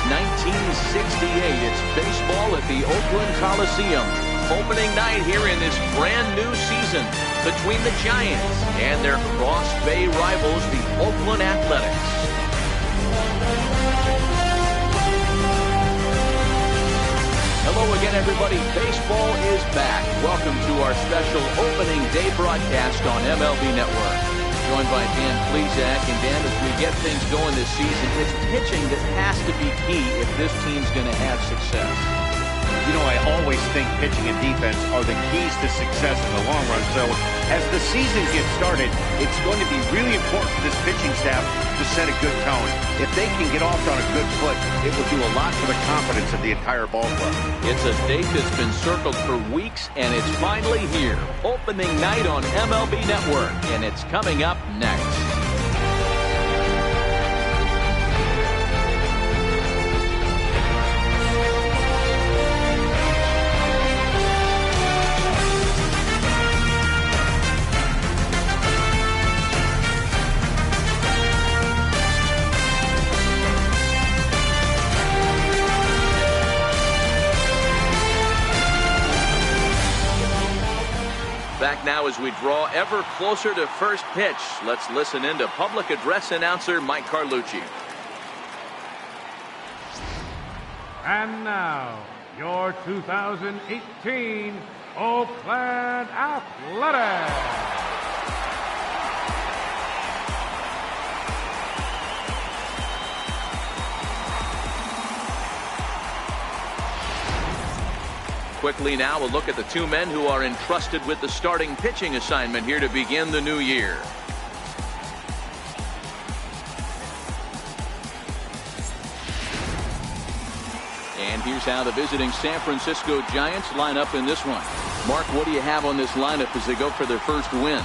1968. It's baseball at the Oakland Coliseum. Opening night here in this brand new season between the Giants and their Cross Bay rivals, the Oakland Athletics. Hello again, everybody. Baseball is back. Welcome to our special opening day broadcast on MLB Network. Joined by Dan Plesac. And Dan, as we get things going this season, it's pitching that has to be key if this team's going to have success. You know, I always think pitching and defense are the keys to success in the long run. So as the season gets started, it's going to be really important for this pitching staff to set a good tone. If they can get off on a good foot, it will do a lot for the confidence of the entire ball club. It's a date that's been circled for weeks, and it's finally here. Opening night on MLB Network, and it's coming up next. Back now as we draw ever closer to first pitch. Let's listen in to public address announcer Mike Carlucci. And now, your 2018 Oakland Athletics. Quickly now, a look at the two men who are entrusted with the starting pitching assignment here to begin the new year. And here's how the visiting San Francisco Giants line up in this one. Mark, what do you have on this lineup as they go for their first win?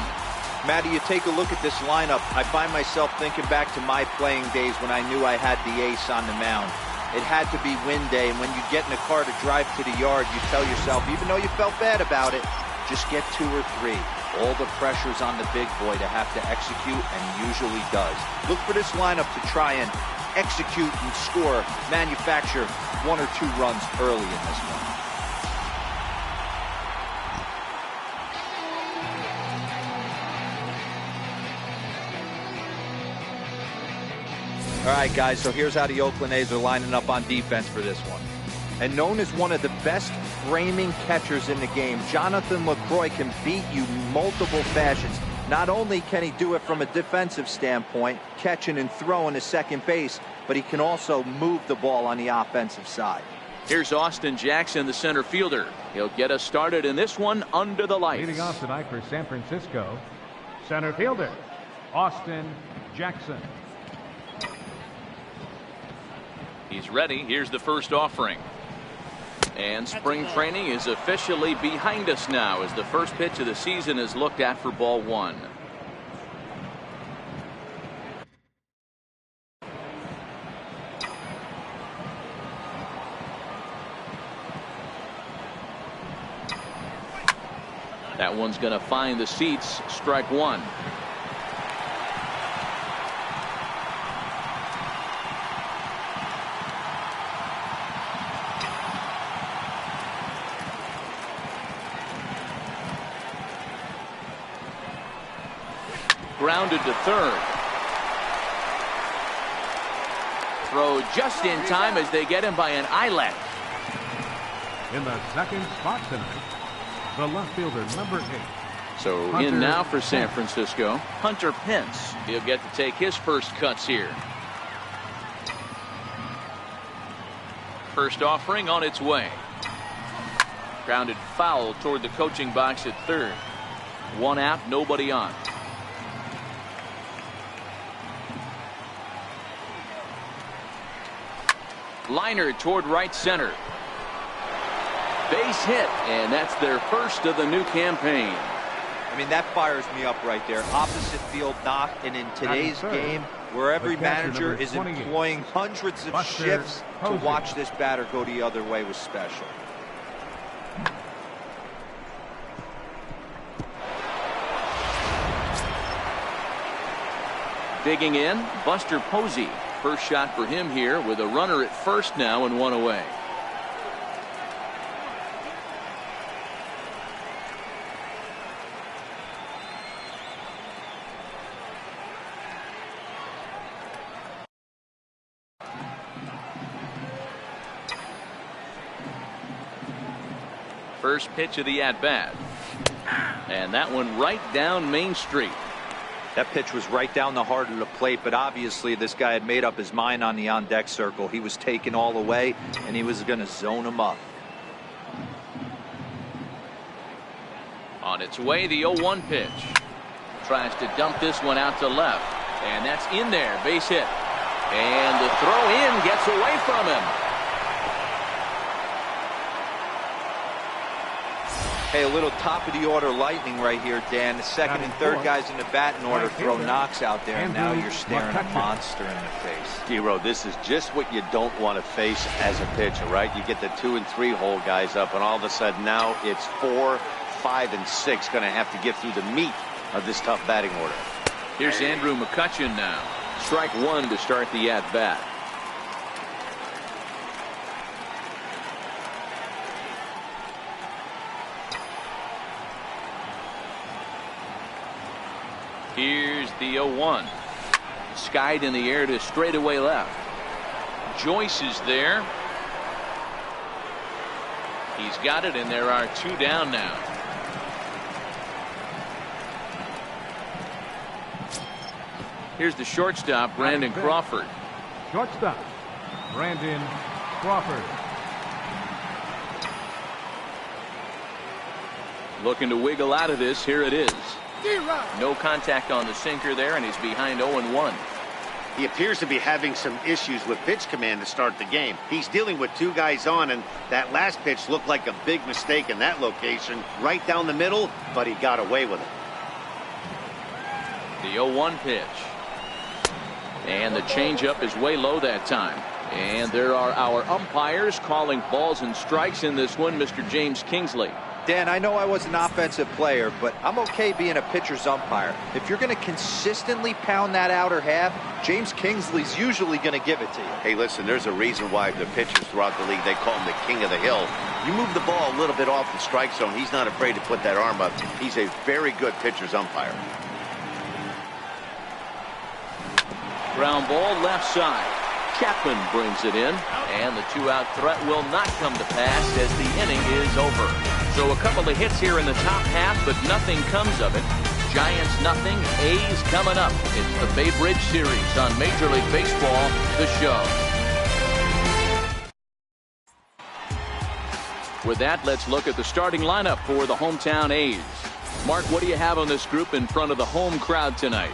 Matty, you take a look at this lineup. I find myself thinking back to my playing days when I knew I had the ace on the mound. It had to be win day, and when you get in a car to drive to the yard, you tell yourself, even though you felt bad about it, just get 2 or 3. All the pressure's on the big boy to have to execute, and he usually does. Look for this lineup to try and execute and score, manufacture 1 or 2 runs early in this one. All right, guys, so here's how the Oakland A's are lining up on defense for this one. And known as one of the best framing catchers in the game, Jonathan LaCroix can beat you multiple fashions. Not only can he do it from a defensive standpoint, catching and throwing to second base, but he can also move the ball on the offensive side. Here's Austin Jackson, the center fielder. He'll get us started in this one under the lights. Leading off tonight for San Francisco, center fielder, Austin Jackson. He's ready. Here's the first offering. And spring training is officially behind us now as the first pitch of the season is looked at for ball 1. That one's going to find the seats. Strike 1. Grounded to third. Throw just in time as they get him by an eyelet. In the second spot tonight, the left fielder, number 8. So Hunter in now for San Pence. Francisco, Hunter Pence. He'll get to take his first cuts here. First offering on its way. Grounded foul toward the coaching box at third. 1 out, nobody on. Liner toward right center. Base hit, and that's their first of the new campaign. I mean, that fires me up right there. Opposite field knock, and in today's game, where every manager is employing hundreds of shifts to watch this batter go the other way was special. Digging in, Buster Posey. First shot for him here with a runner at first now and one away. First pitch of the at-bat. And that one right down Main Street. That pitch was right down the heart of the plate, but obviously this guy had made up his mind on the on-deck circle. He was taken all the way, and he was going to zone him up. On its way, the 0-1 pitch. Tries to dump this one out to left. And that's in there. Base hit. And the throw in gets away from him. Hey, a little top of the order lightning right here, Dan. The second and third guys in the batting order throw knocks out there, and now you're staring a monster in the face. Hero, this is just what you don't want to face as a pitcher, right? You get the 2 and 3 hole guys up, and all of a sudden now it's 4, 5, and 6 going to have to get through the meat of this tough batting order. Here's Andrew McCutchen now. Strike one to start the at-bat. Here's the 0-1. Skied in the air to straightaway left. Joyce is there. He's got it, and there are 2 down now. Here's the shortstop, Brandon Crawford. Shortstop, Brandon Crawford. Looking to wiggle out of this. Here it is. No contact on the sinker there, and he's behind 0-1. He appears to be having some issues with pitch command to start the game. He's dealing with 2 guys on, and that last pitch looked like a big mistake in that location, right down the middle, but he got away with it. The 0-1 pitch. And the changeup is way low that time. And there are our umpires calling balls and strikes in this one, Mr. James Kingsley. Dan, I know I was an offensive player, but I'm okay being a pitcher's umpire. If you're going to consistently pound that outer half, James Kingsley's usually going to give it to you. Hey, listen, there's a reason why the pitchers throughout the league, they call him the king of the hill. You move the ball a little bit off the strike zone, he's not afraid to put that arm up. He's a very good pitcher's umpire. Ground ball left side. Chapman brings it in, and the 2-out threat will not come to pass as the inning is over. So a couple of hits here in the top half, but nothing comes of it. Giants nothing, A's coming up. It's the Bay Bridge Series on Major League Baseball, The Show. With that, let's look at the starting lineup for the hometown A's. Mark, what do you have on this group in front of the home crowd tonight?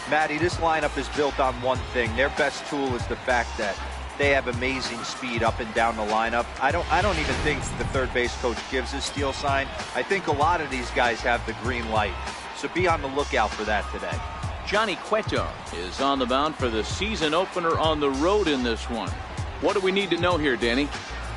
Matty, this lineup is built on one thing. Their best tool is the fact that they have amazing speed up and down the lineup. I don't even think the third base coach gives a steal sign. I think a lot of these guys have the green light. So be on the lookout for that today. Johnny Cueto is on the mound for the season opener on the road in this one. What do we need to know here, Danny?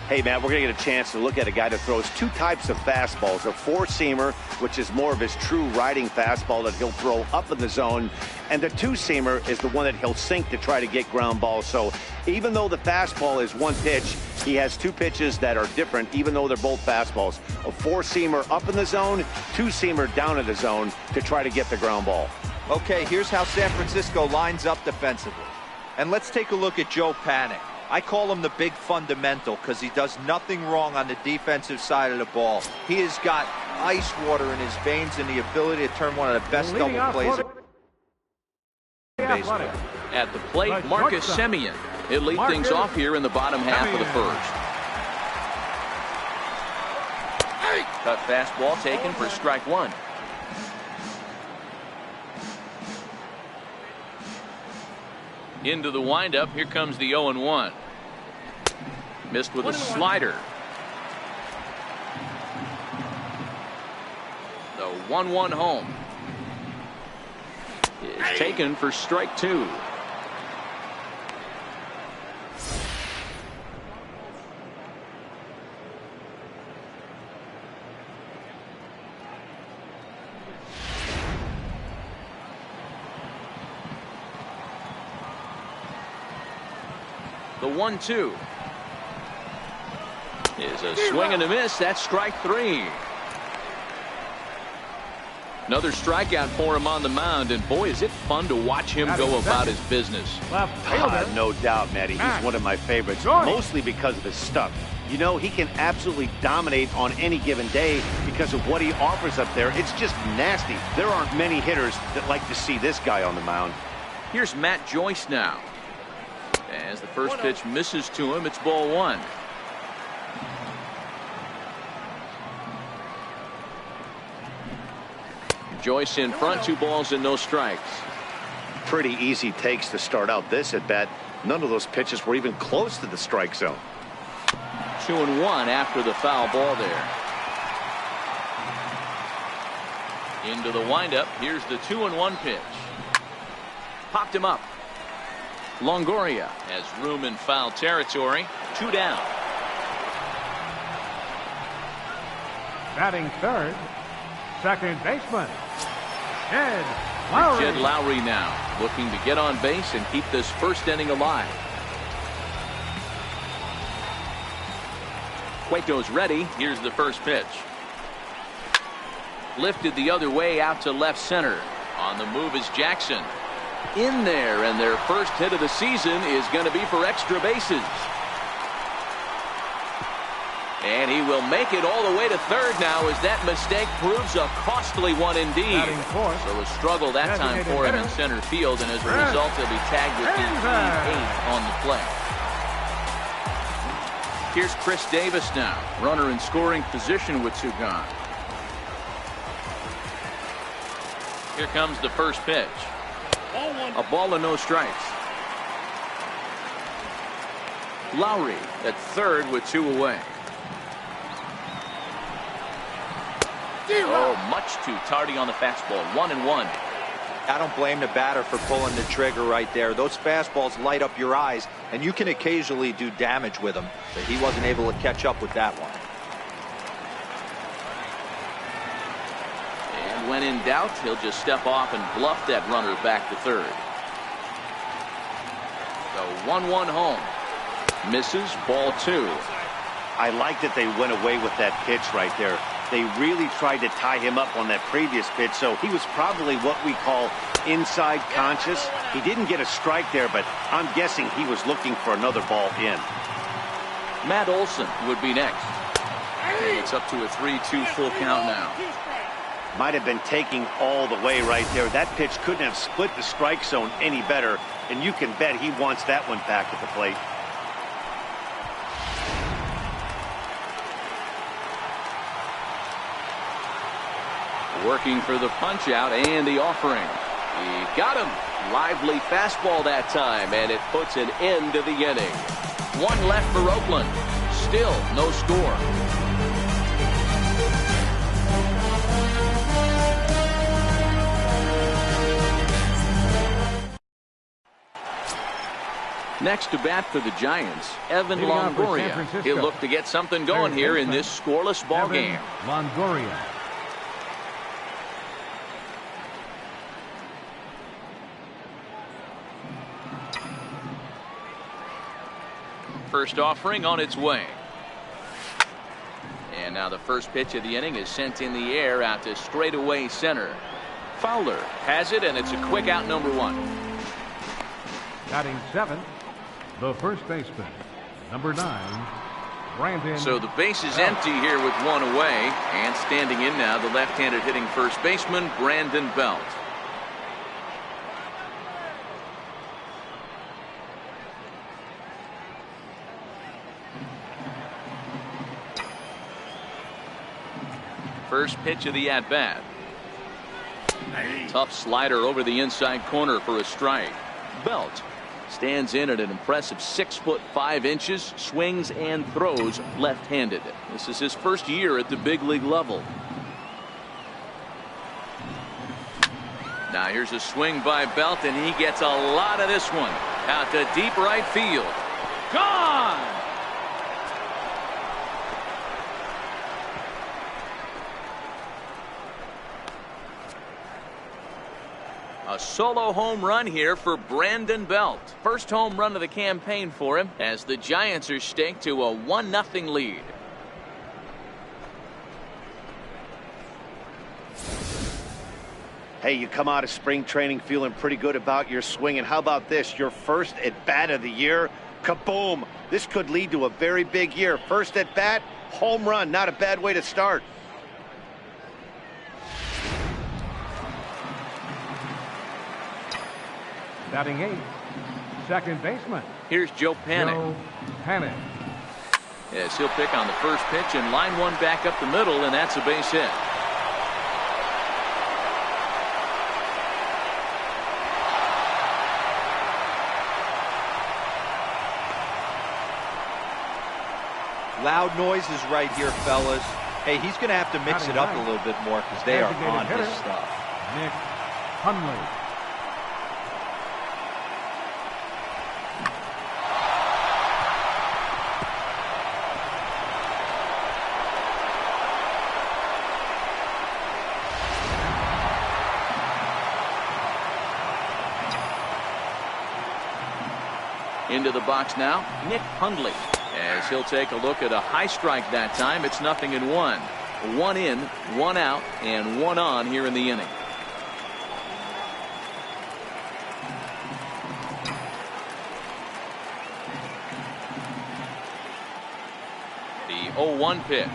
Hey, Matt, we're going to get a chance to look at a guy that throws 2 types of fastballs. A 4-seamer, which is more of his true riding fastball that he'll throw up in the zone. And the 2-seamer is the one that he'll sink to try to get ground balls. So even though the fastball is 1 pitch, he has 2 pitches that are different, even though they're both fastballs. A 4-seamer up in the zone, 2-seamer down in the zone to try to get the ground ball. Okay, here's how San Francisco lines up defensively. And let's take a look at Joe Panic. I call him the big fundamental because he does nothing wrong on the defensive side of the ball. He has got ice water in his veins and the ability to turn one of the best double plays. At the plate, Marcus Semien. He'll lead things off here in the bottom half of the first. Cut fastball taken for strike 1. Into the windup. Here comes the 0-1. Missed with a slider. The 1-1 home is taken for strike 2. The 1-2 is a swing and a miss. That's strike 3. Another strikeout for him on the mound, and boy, is it fun to watch him go about his business. No doubt, Matty. He's one of my favorites, mostly because of his stuff. You know, he can absolutely dominate on any given day because of what he offers up there. It's just nasty. There aren't many hitters that like to see this guy on the mound. Here's Matt Joyce now. As the first pitch misses to him, it's ball 1. Joyce in front, 2 balls and no strikes. Pretty easy takes to start out this at bat. None of those pitches were even close to the strike zone. 2-1 after the foul ball there. Into the windup. Here's the 2-1 pitch. Popped him up. Longoria has room in foul territory. 2 down. Batting third, second baseman, Jed Lowry. Jed Lowry now looking to get on base and keep this first inning alive. Cueto's ready. Here's the first pitch. Lifted the other way out to left center. On the move is Jackson. In there, and their first hit of the season is going to be for extra bases. And he will make it all the way to third now, as that mistake proves a costly one indeed. So a struggle that time for him in center field, and as a result he'll be tagged with the 3-8 on the play. Here's Chris Davis now, runner in scoring position with 2 gone. Here comes the first pitch. A ball and no strikes. Lowry at third with 2 away. Oh, much too tardy on the fastball. 1-1. I don't blame the batter for pulling the trigger right there. Those fastballs light up your eyes, and you can occasionally do damage with them. But he wasn't able to catch up with that one. And when in doubt, he'll just step off and bluff that runner back to third. So 1-1 home. Misses, ball 2. I like that they went away with that pitch right there. They really tried to tie him up on that previous pitch, so he was probably what we call inside conscious. He didn't get a strike there, but I'm guessing he was looking for another ball in. Matt Olson would be next. And it's up to a 3-2 full count now. Might have been taking all the way right there. That pitch couldn't have split the strike zone any better, and you can bet he wants that one back at the plate. Working for the punch out and the offering. He got him. Lively fastball that time, and it puts an end to the inning. 1 left for Oakland. Still no score. Next to bat for the Giants, Evan Longoria. He'll look to get something going here in this scoreless ball game. Longoria. First offering on its way. And now the first pitch of the inning is sent in the air out to straightaway center. Fowler has it, and it's a quick out, number 1. Batting 7th, the first baseman, number 9, Brandon. So the base is empty here with 1 away, and standing in now the left-handed hitting first baseman, Brandon Belt. First pitch of the at-bat. Tough slider over the inside corner for a strike. Belt stands in at an impressive 6'5", swings and throws left-handed. This is his first year at the big league level. Now here's a swing by Belt, and he gets a lot of this one out to deep right field. Gone! A solo home run here for Brandon Belt. First home run of the campaign for him as the Giants are staked to a 1-0 lead. Hey, you come out of spring training feeling pretty good about your swing, and how about this? Your first at-bat of the year? Kaboom! This could lead to a very big year. First at-bat, home run. Not a bad way to start. Batting 8th, second baseman. Here's Joe Panik. Joe Panik. Yes, he'll pick on the first pitch and line one back up the middle, and that's a base hit. Loud noises right here, fellas. Hey, he's going to have to mix it up a little bit more because they are on his stuff. Nick Hundley. Into the box now, Nick Hundley. As he'll take a look at a high strike that time. It's 0-1. 1 in, 1 out, and 1 on here in the inning. The 0-1 pitch.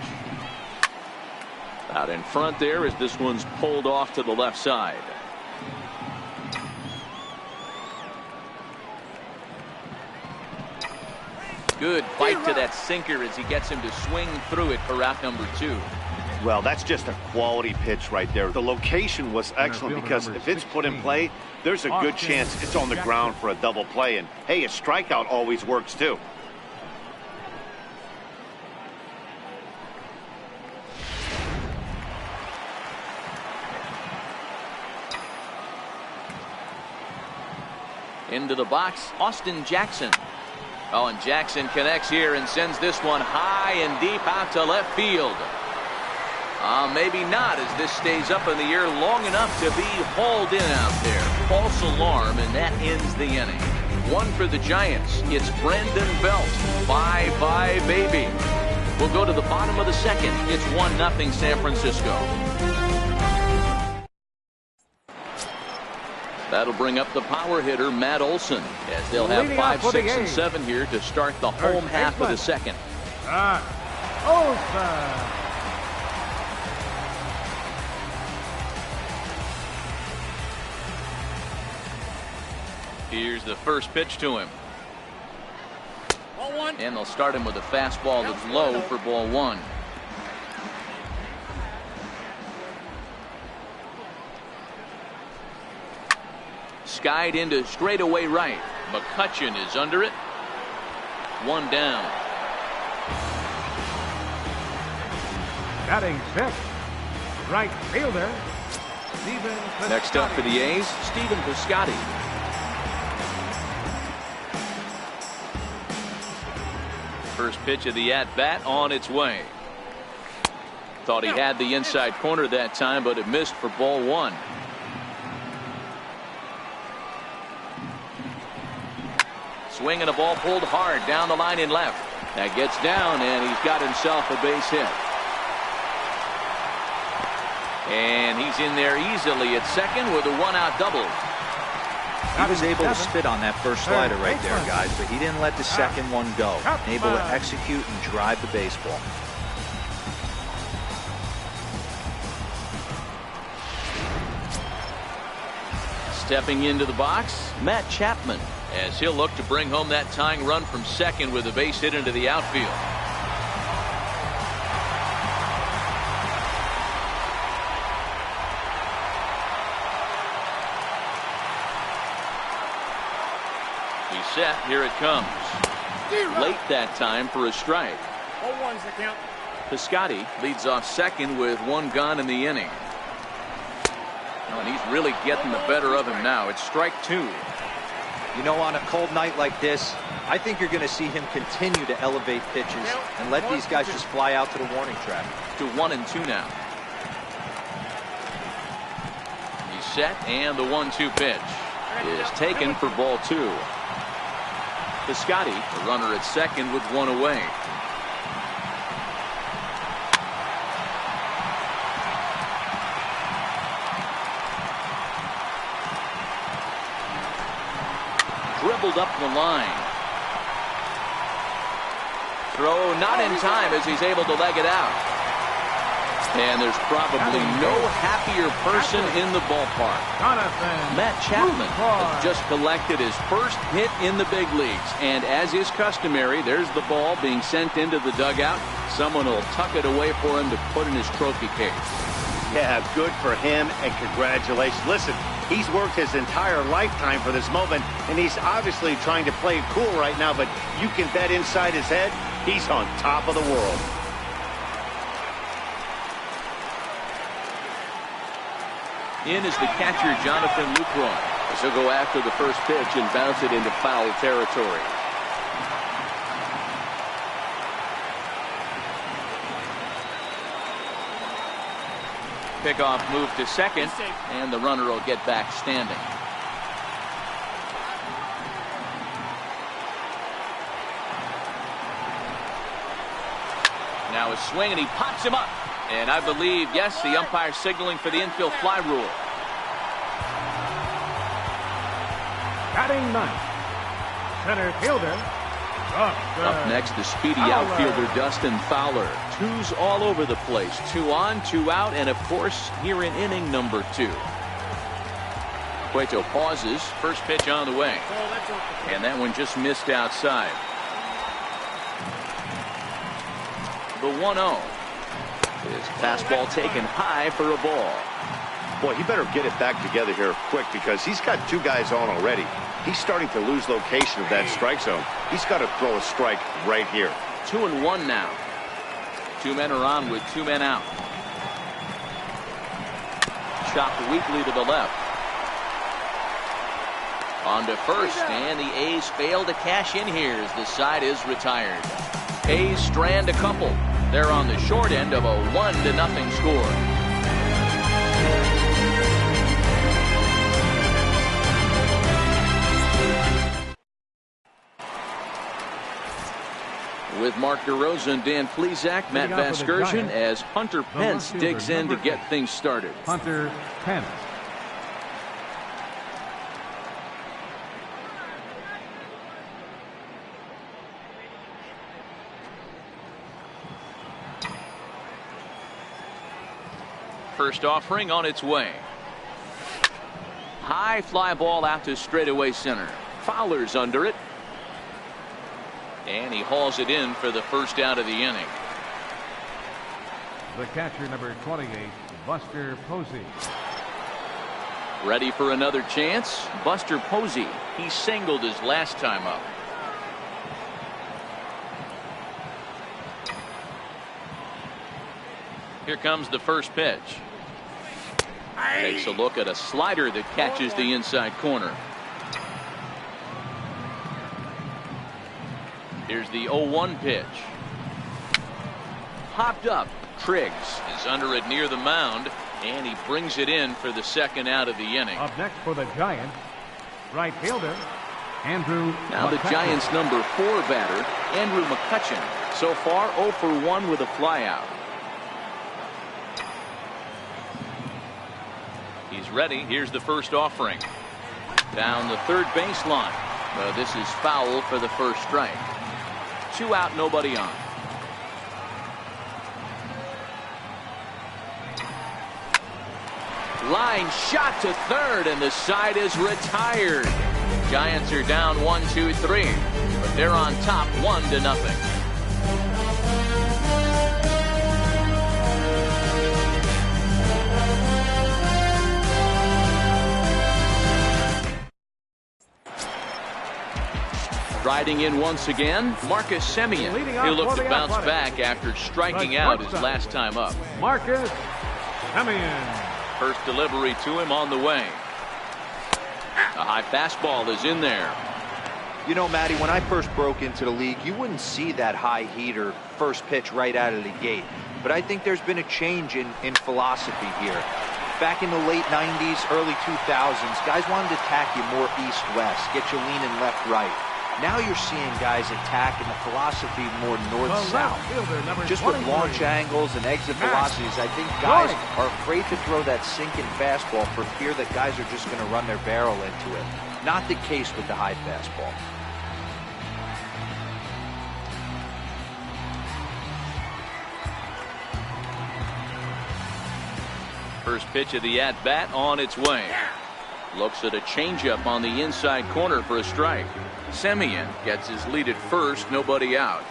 Out in front there as this one's pulled off to the left side. Good bite to that sinker as he gets him to swing through it for out number 2. Well, that's just a quality pitch right there. The location was excellent because if it's put in play, there's a good chance it's on the ground for a double play. And, hey, a strikeout always works, too. Into the box, Austin Jackson. Oh, and Jackson connects here and sends this one high and deep out to left field. Maybe not, as this stays up in the air long enough to be hauled in out there. False alarm, and that ends the inning. 1 for the Giants. It's Brandon Belt. Bye-bye, baby. We'll go to the bottom of the second. It's 1-0 San Francisco. That'll bring up the power hitter, Matt Olson, as they'll have 5, 6, and 7 here to start the home half of the second. Olson. Here's the first pitch to him. And they'll start him with a fastball that's low for ball 1. Skied into straightaway right. McCutchen is under it. 1 down. Batting 6th, right fielder, Stephen Piscotty. Next up for the A's, Stephen Piscotty. First pitch of the at-bat on its way. Thought he had the inside corner that time, but it missed for ball 1. Swing and a ball pulled hard down the line in left. That gets down, and he's got himself a base hit. And he's in there easily at second with a 1-out double. He was able to spit on that first slider right there, guys, but he didn't let the second one go. Able to execute and drive the baseball. Stepping into the box, Matt Chapman, as he'll look to bring home that tying run from second with a base hit into the outfield. He's set. Here it comes. Late that time for a strike. 0-1's the count. Piscotty leads off second with 1 gone in the inning. Oh, and he's really getting the better of him now. It's strike 2. You know, on a cold night like this, I think you're going to see him continue to elevate pitches and let these guys just fly out to the warning track. To 1-2 now. He's set, and the 1-2 pitch is taken for ball 2. Piscotty, the runner at second with one away. Dribbled up the line. Throw not in time as he's able to leg it out. And there's probably no happier person in the ballpark. Matt Chapman has just collected his first hit in the big leagues. And as is customary, there's the ball being sent into the dugout. Someone will tuck it away for him to put in his trophy case. Yeah, good for him, and congratulations. Listen, he's worked his entire lifetime for this moment, and he's obviously trying to play it cool right now, but you can bet inside his head, he's on top of the world. In is the catcher, Jonathan Lucroy, as he'll go after the first pitch and bounce it into foul territory. Pickoff move to second, and the runner will get back standing. Now a swing, and he pops him up. And I believe, yes, the umpire signaling for the infield fly rule. Batting ninth, center fielder. Up next, the speedy outfielder Dustin Fowler. Twos all over the place. 2 on, 2 out, and of course, here in inning number 2. Cueto pauses. First pitch on the way. And that one just missed outside. The 1-0. His fastball taken high for a ball. Boy, he better get it back together here quick because he's got 2 guys on already. He's starting to lose location of that strike zone. He's got to throw a strike right here. 2-1 now. 2 men are on with 2 men out. Chopped weakly to the left. On to first, and the A's fail to cash in here as the side is retired. A's strand a couple. They're on the short end of a 1-0 score. With Mark DeRosa and Dan Plesac, Matt Vasgersian as Hunter Pence digs in to get things started. Hunter Pence. First offering on its way. High fly ball out to straightaway center. Fowler's under it. And he hauls it in for the first out of the inning. The catcher, number 28, Buster Posey. Ready for another chance. Buster Posey. He singled his last time up. Here comes the first pitch. Takes a look at a slider that catches the inside corner. Here's the 0-1 pitch. Popped up. Triggs is under it near the mound, and he brings it in for the second out of the inning. Up next for the Giants, right fielder Andrew Now the Giants' number 4 batter, Andrew McCutchen. So far 0 for 1 with a flyout. He's ready. Here's the first offering. Down the third baseline. This is foul for the first strike. 2 out, nobody on. Line shot to third, and the side is retired. Giants are down 1-2-3, but they're on top 1-0. Riding in once again, Marcus Semien. He'll look to bounce back after striking out his last time up. Marcus Semien. First delivery to him on the way. A high fastball is in there. You know, Matty, when I first broke into the league, you wouldn't see that high heater first pitch right out of the gate. But I think there's been a change in philosophy here. Back in the late 90s, early 2000s, guys wanted to attack you more east-west, get you leaning left-right. Now you're seeing guys attack in the philosophy more north-south. Just with launch angles and exit velocities, I think guys are afraid to throw that sinking fastball for fear that guys are just going to run their barrel into it. Not the case with the high fastball. First pitch of the at-bat on its way. Looks at a changeup on the inside corner for a strike. Semien gets his lead at first, nobody out.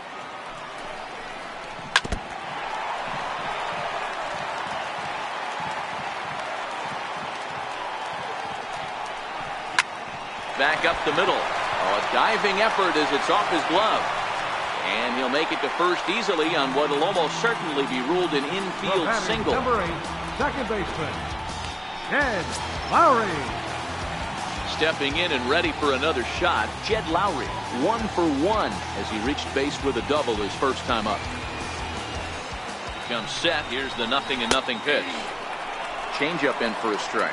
Back up the middle. A diving effort as it's off his glove. And he'll make it to first easily on what will almost certainly be ruled an infield single. Number 8, second baseman, Jed Lowry. Stepping in and ready for another shot, Jed Lowry, 1 for 1 as he reached base with a double his first time up. Comes set. Here's the 0-0 pitch. Changeup in for a strike.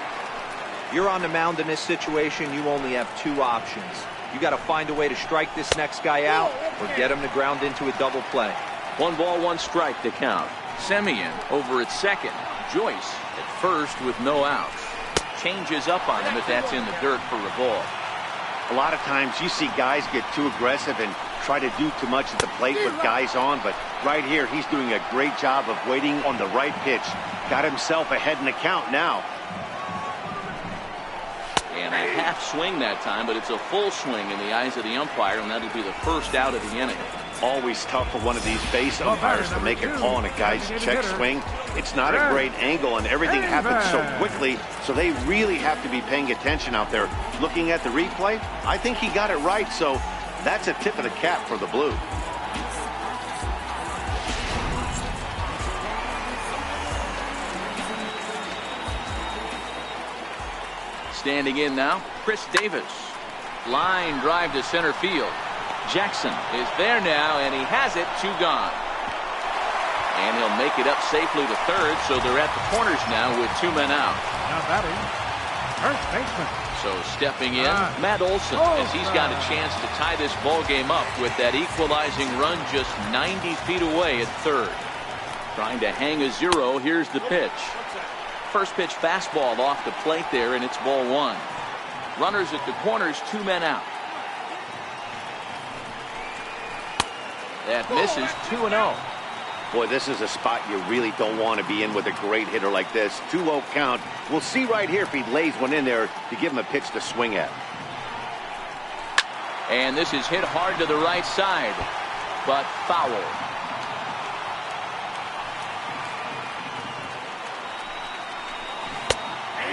You're on the mound in this situation, you only have two options. You got to find a way to strike this next guy out or get him to ground into a double play. 1 ball, 1 strike to count. Semien over at second. Joyce at first with no outs. Changes up on him, but that's in the dirt for a ball. A lot of times you see guys get too aggressive and try to do too much at the plate with guys on, but right here he's doing a great job of waiting on the right pitch. Got himself ahead in the count now. And a half swing that time, but it's a full swing in the eyes of the umpire, and that'll be the first out of the inning. Always tough for one of these base umpires to make a call on a guy's check swing. It's not a great angle, and everything happens so quickly, so they really have to be paying attention out there. Looking at the replay, I think he got it right, so that's a tip of the cap for the Blue. Standing in now, Chris Davis. Line drive to center field. Jackson is there now, and he has it. 2 gone. And he'll make it up safely to third, so they're at the corners now with 2 men out. Now batting, first baseman. So stepping in, Matt Olson, as he's got a chance to tie this ball game up with that equalizing run just 90 feet away at third. Trying to hang a 0. Here's the pitch. First pitch fastball off the plate there, and it's ball 1. Runners at the corners, 2 men out. That misses. 2-0. Boy, this is a spot you really don't want to be in with a great hitter like this. 2-0 count. We'll see right here if he lays one in there to give him a pitch to swing at. And this is hit hard to the right side, but foul.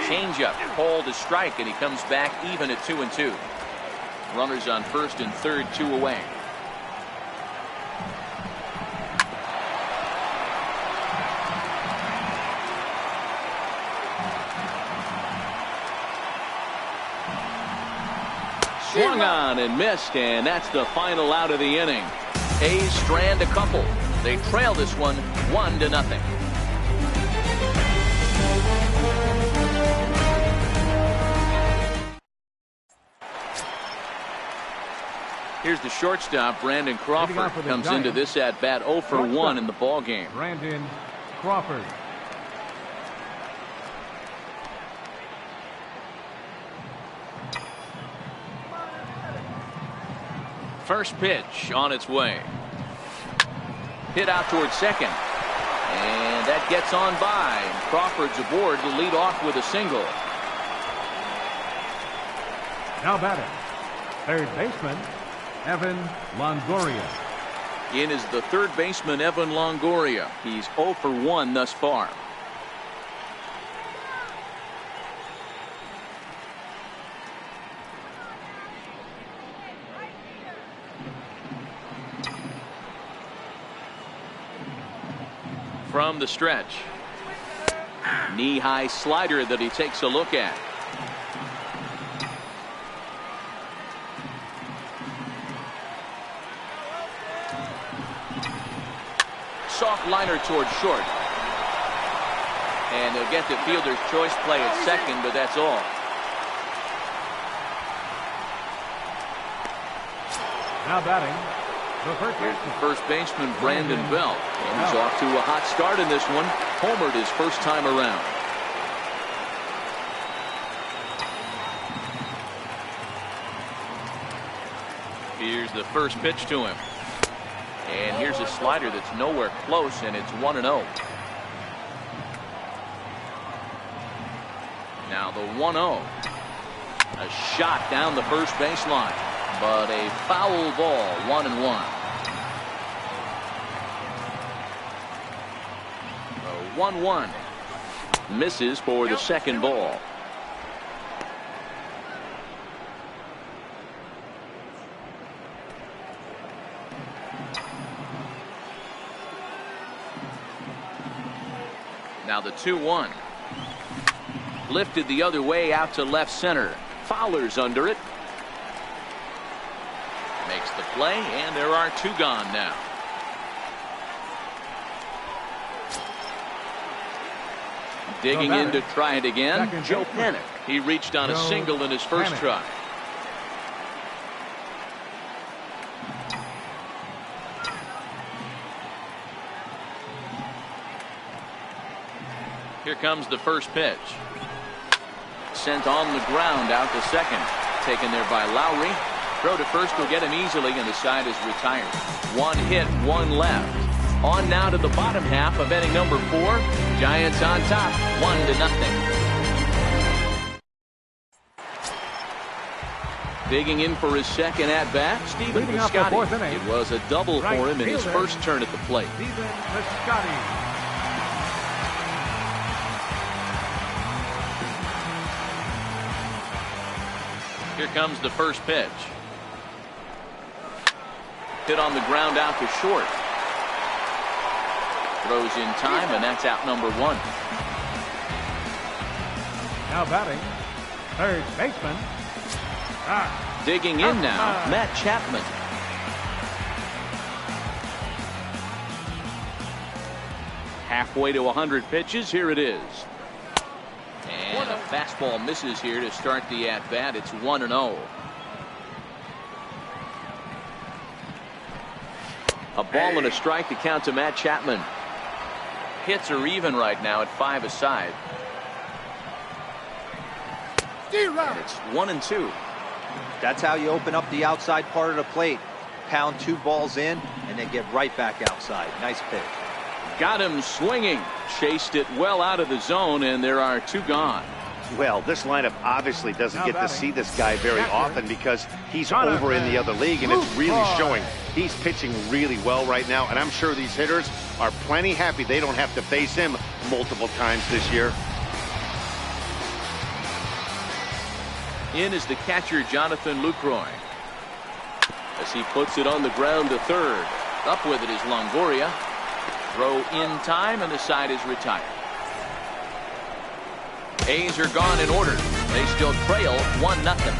Changeup, called to strike, and he comes back even at 2-2. Runners on first and third, 2 away. Swung on and missed, and that's the final out of the inning. A's strand a couple. They trail this one 1-0. Here's the shortstop, Brandon Crawford, comes into this at bat 0 for 1 in the ball game. Brandon Crawford. First pitch on its way. Hit out towards second. And that gets on by. Crawford's aboard to lead off with a single. Now batting, third baseman, Evan Longoria. In is the third baseman, Evan Longoria. He's 0 for 1 thus far. From the stretch. Knee-high slider that he takes a look at. Soft liner towards short. And they'll get the fielder's choice play at second, but that's all. Now batting, here's the first baseman, Brandon Belt. And he's off to a hot start in this one. Homered his first time around. Here's the first pitch to him. And here's a slider that's nowhere close, and it's 1-0. Now the 1-0. A shot down the first baseline, but a foul ball, 1-1. The 1-1 misses for the second ball. Now the 2-1. Lifted the other way out to left center. Fowler's under it. Makes the play, and there are two gone now. Digging in to try it again, Joe Panic. He reached on a single in his first try. Here comes the first pitch. Sent on the ground out to second. Taken there by Lowry. Throw to first will get him easily, and the side is retired. One hit, one left. On now to the bottom half of inning number 4. Giants on top, 1-0. Digging in for his second at bat, Stephen Piscotty. It was a double for him in his first turn at the plate. Here comes the first pitch. Hit on the ground out to short. Throws in time, and that's out number 1. Now batting, third baseman. Digging in now, Matt Chapman. Halfway to 100 pitches, here it is. And a fastball misses here to start the at-bat. It's 1-0. A ball and a strike to count to Matt Chapman. Hits are even right now at 5 aside. And it's 1-2. That's how you open up the outside part of the plate. Pound 2 balls in and then get right back outside. Nice pitch. Got him swinging. Chased it well out of the zone, and there are 2 gone. Well, this lineup obviously doesn't get to see this guy very often because he's over in the other league, and it's really showing. He's pitching really well right now, and I'm sure these hitters are plenty happy they don't have to face him multiple times this year. In is the catcher, Jonathan Lucroy. As he puts it on the ground to third. Up with it is Longoria. Throw in time, and the side is retired. A's are gone in order. They still trail 1-0.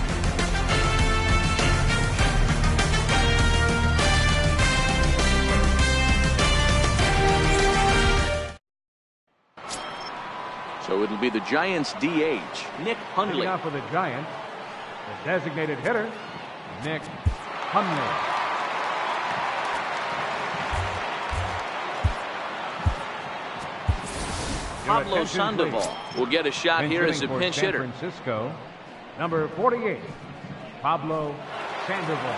So it'll be the Giants DH, Nick Hundley. Out for the Giants, the designated hitter, Nick Hundley. Pablo Sandoval will get a shot here as a pinch hitter. San Francisco, number 48, Pablo Sandoval.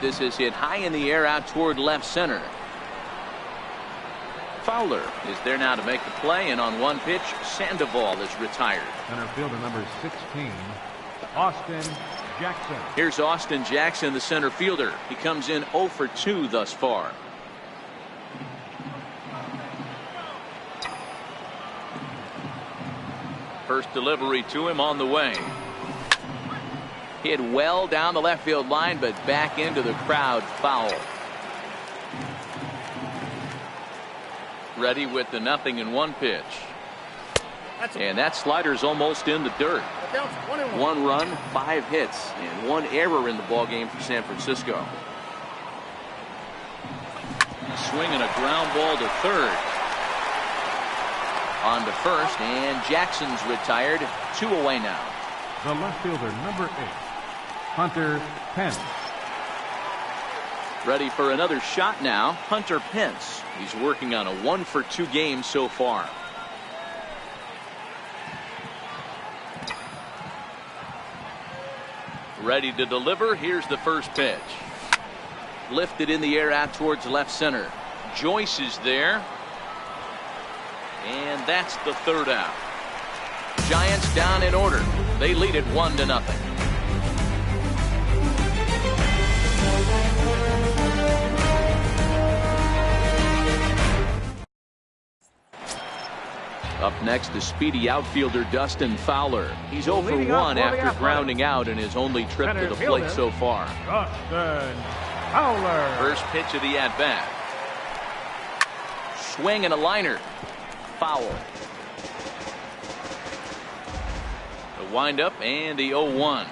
This is hit high in the air out toward left center. Fowler is there now to make the play, and on one pitch, Sandoval is retired. Center fielder number 16, Austin Jackson. Here's Austin Jackson, the center fielder. He comes in 0 for 2 thus far. First delivery to him on the way. Hit well down the left field line, but back into the crowd, foul. Ready with the 0-1 pitch. And that slider's almost in the dirt. 1 run, 5 hits, and 1 error in the ballgame for San Francisco. swinging a ground ball to third. On to first, and Jackson's retired. 2 away now. The left fielder, number 8, Hunter Pence. Ready for another shot now, Hunter Pence. He's working on a 1-for-2 game so far. Ready to deliver. Here's the first pitch. Lifted in the air out towards left center. Joyce is there. And that's the third out. Giants down in order. They lead it 1-0. Up next, the speedy outfielder Dustin Fowler. He's 0 for 1 after grounding out in his only trip to the plate so far. Dustin Fowler. First pitch of the at-bat. Swing and a liner. Foul. The windup and the 0-1.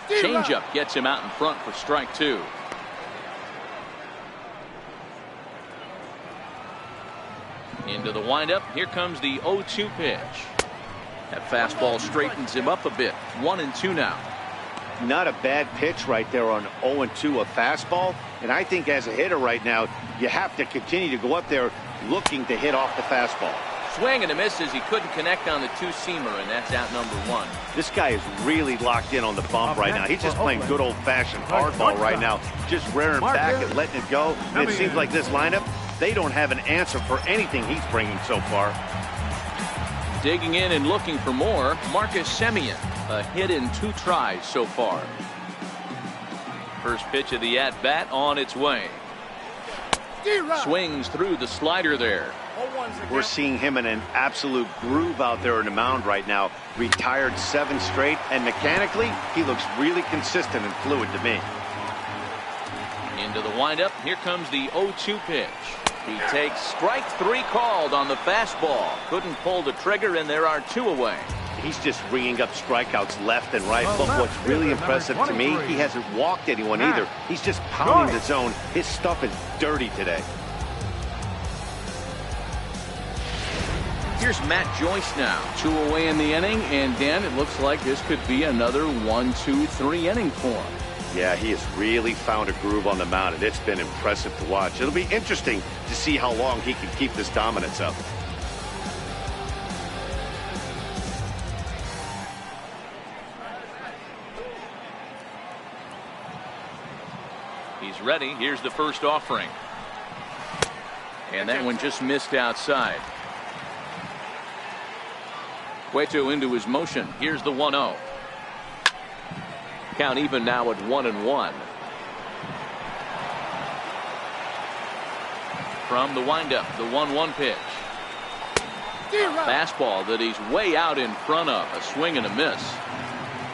Changeup gets him out in front for strike 2. Into the windup. Here comes the 0-2 pitch. That fastball straightens him up a bit. 1-2 now. Not a bad pitch right there on 0-2, a fastball. And I think as a hitter right now, you have to continue to go up there looking to hit off the fastball. Swing and a miss as he couldn't connect on the 2-seamer, and that's out number 1. This guy is really locked in on the bump right now. He's just playing good old-fashioned hardball right now, just rearing back and letting it go. And it seems like this lineup, they don't have an answer for anything he's bringing so far. Digging in and looking for more, Marcus Semien. A hit in 2 tries so far. First pitch of the at-bat on its way. Swings through the slider there. We're seeing him in an absolute groove out there on the mound right now. Retired 7 straight, and mechanically, he looks really consistent and fluid to me. Into the windup. Here comes the 0-2 pitch. He takes strike 3 called on the fastball. Couldn't pull the trigger, and there are 2 away. He's just ringing up strikeouts left and right. But what's really impressive to me, he hasn't walked anyone either. He's just pounding the zone. His stuff is dirty today. Here's Matt Joyce now. 2 away in the inning, and Dan, it looks like this could be another 1-2-3 inning for him. Yeah, he has really found a groove on the mound, and it's been impressive to watch. It'll be interesting to see how long he can keep this dominance up. He's ready. Here's the first offering. And that one just missed outside. Cueto into his motion. Here's the 1-0. Count even now at 1-1. From the windup, the 1-1 pitch. Fastball that he's way out in front of. A swing and a miss.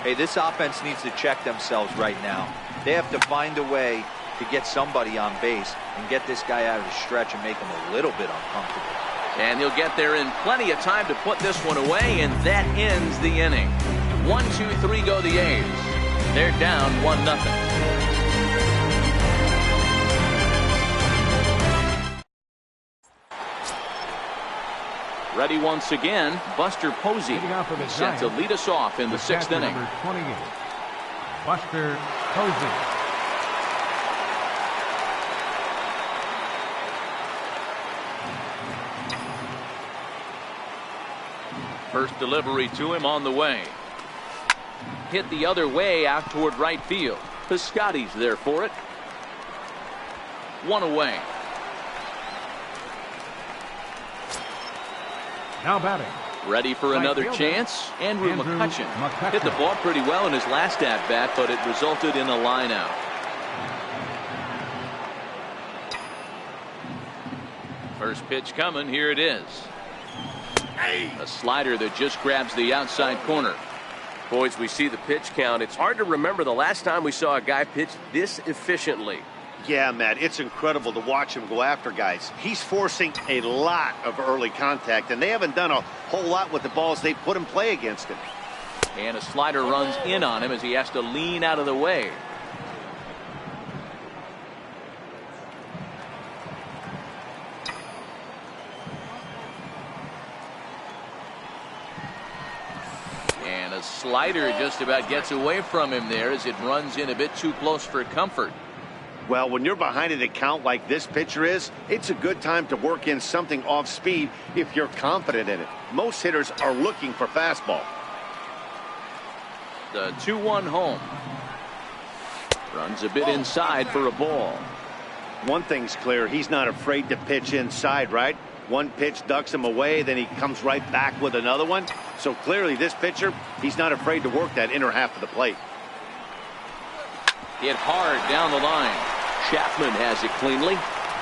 Hey, this offense needs to check themselves right now. They have to find a way to get somebody on base and get this guy out of the stretch and make him a little bit uncomfortable. And he'll get there in plenty of time to put this one away, and that ends the inning. 1-2-3 go the A's. They're down 1-0. Ready once again, Buster Posey set to lead us off in the 6th inning. Number 28, Buster Posey. First delivery to him on the way. Hit the other way out toward right field. Piscotty's there for it. 1 away. Now batting. Ready for another chance. Andrew McCutchen hit the ball pretty well in his last at-bat, but it resulted in a line out. First pitch coming. Here it is. A slider that just grabs the outside corner. Boys, we see the pitch count. It's hard to remember the last time we saw a guy pitch this efficiently. Yeah, Matt, it's incredible to watch him go after guys. He's forcing a lot of early contact, and they haven't done a whole lot with the balls they put in play against him. And a slider runs in on him as he has to lean out of the way. slider just about gets away from him there as it runs in a bit too close for comfort. Well, when you're behind an account like this pitcher is, it's a good time to work in something off speed if you're confident in it. Most hitters are looking for fastball. The 2-1 home. Runs a bit inside for a ball. One thing's clear, he's not afraid to pitch inside, right? One pitch ducks him away, then he comes right back with another one. So clearly this pitcher, he's not afraid to work that inner half of the plate. Hit hard down the line. Chapman has it cleanly.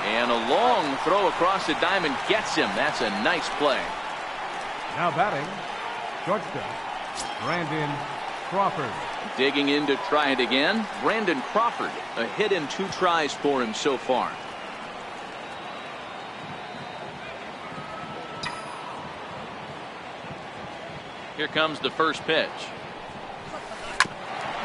And a long throw across the diamond gets him. That's a nice play. Now batting, shortstop, Brandon Crawford. Digging in to try it again, Brandon Crawford. A hit in 2 tries for him so far. Here comes the first pitch.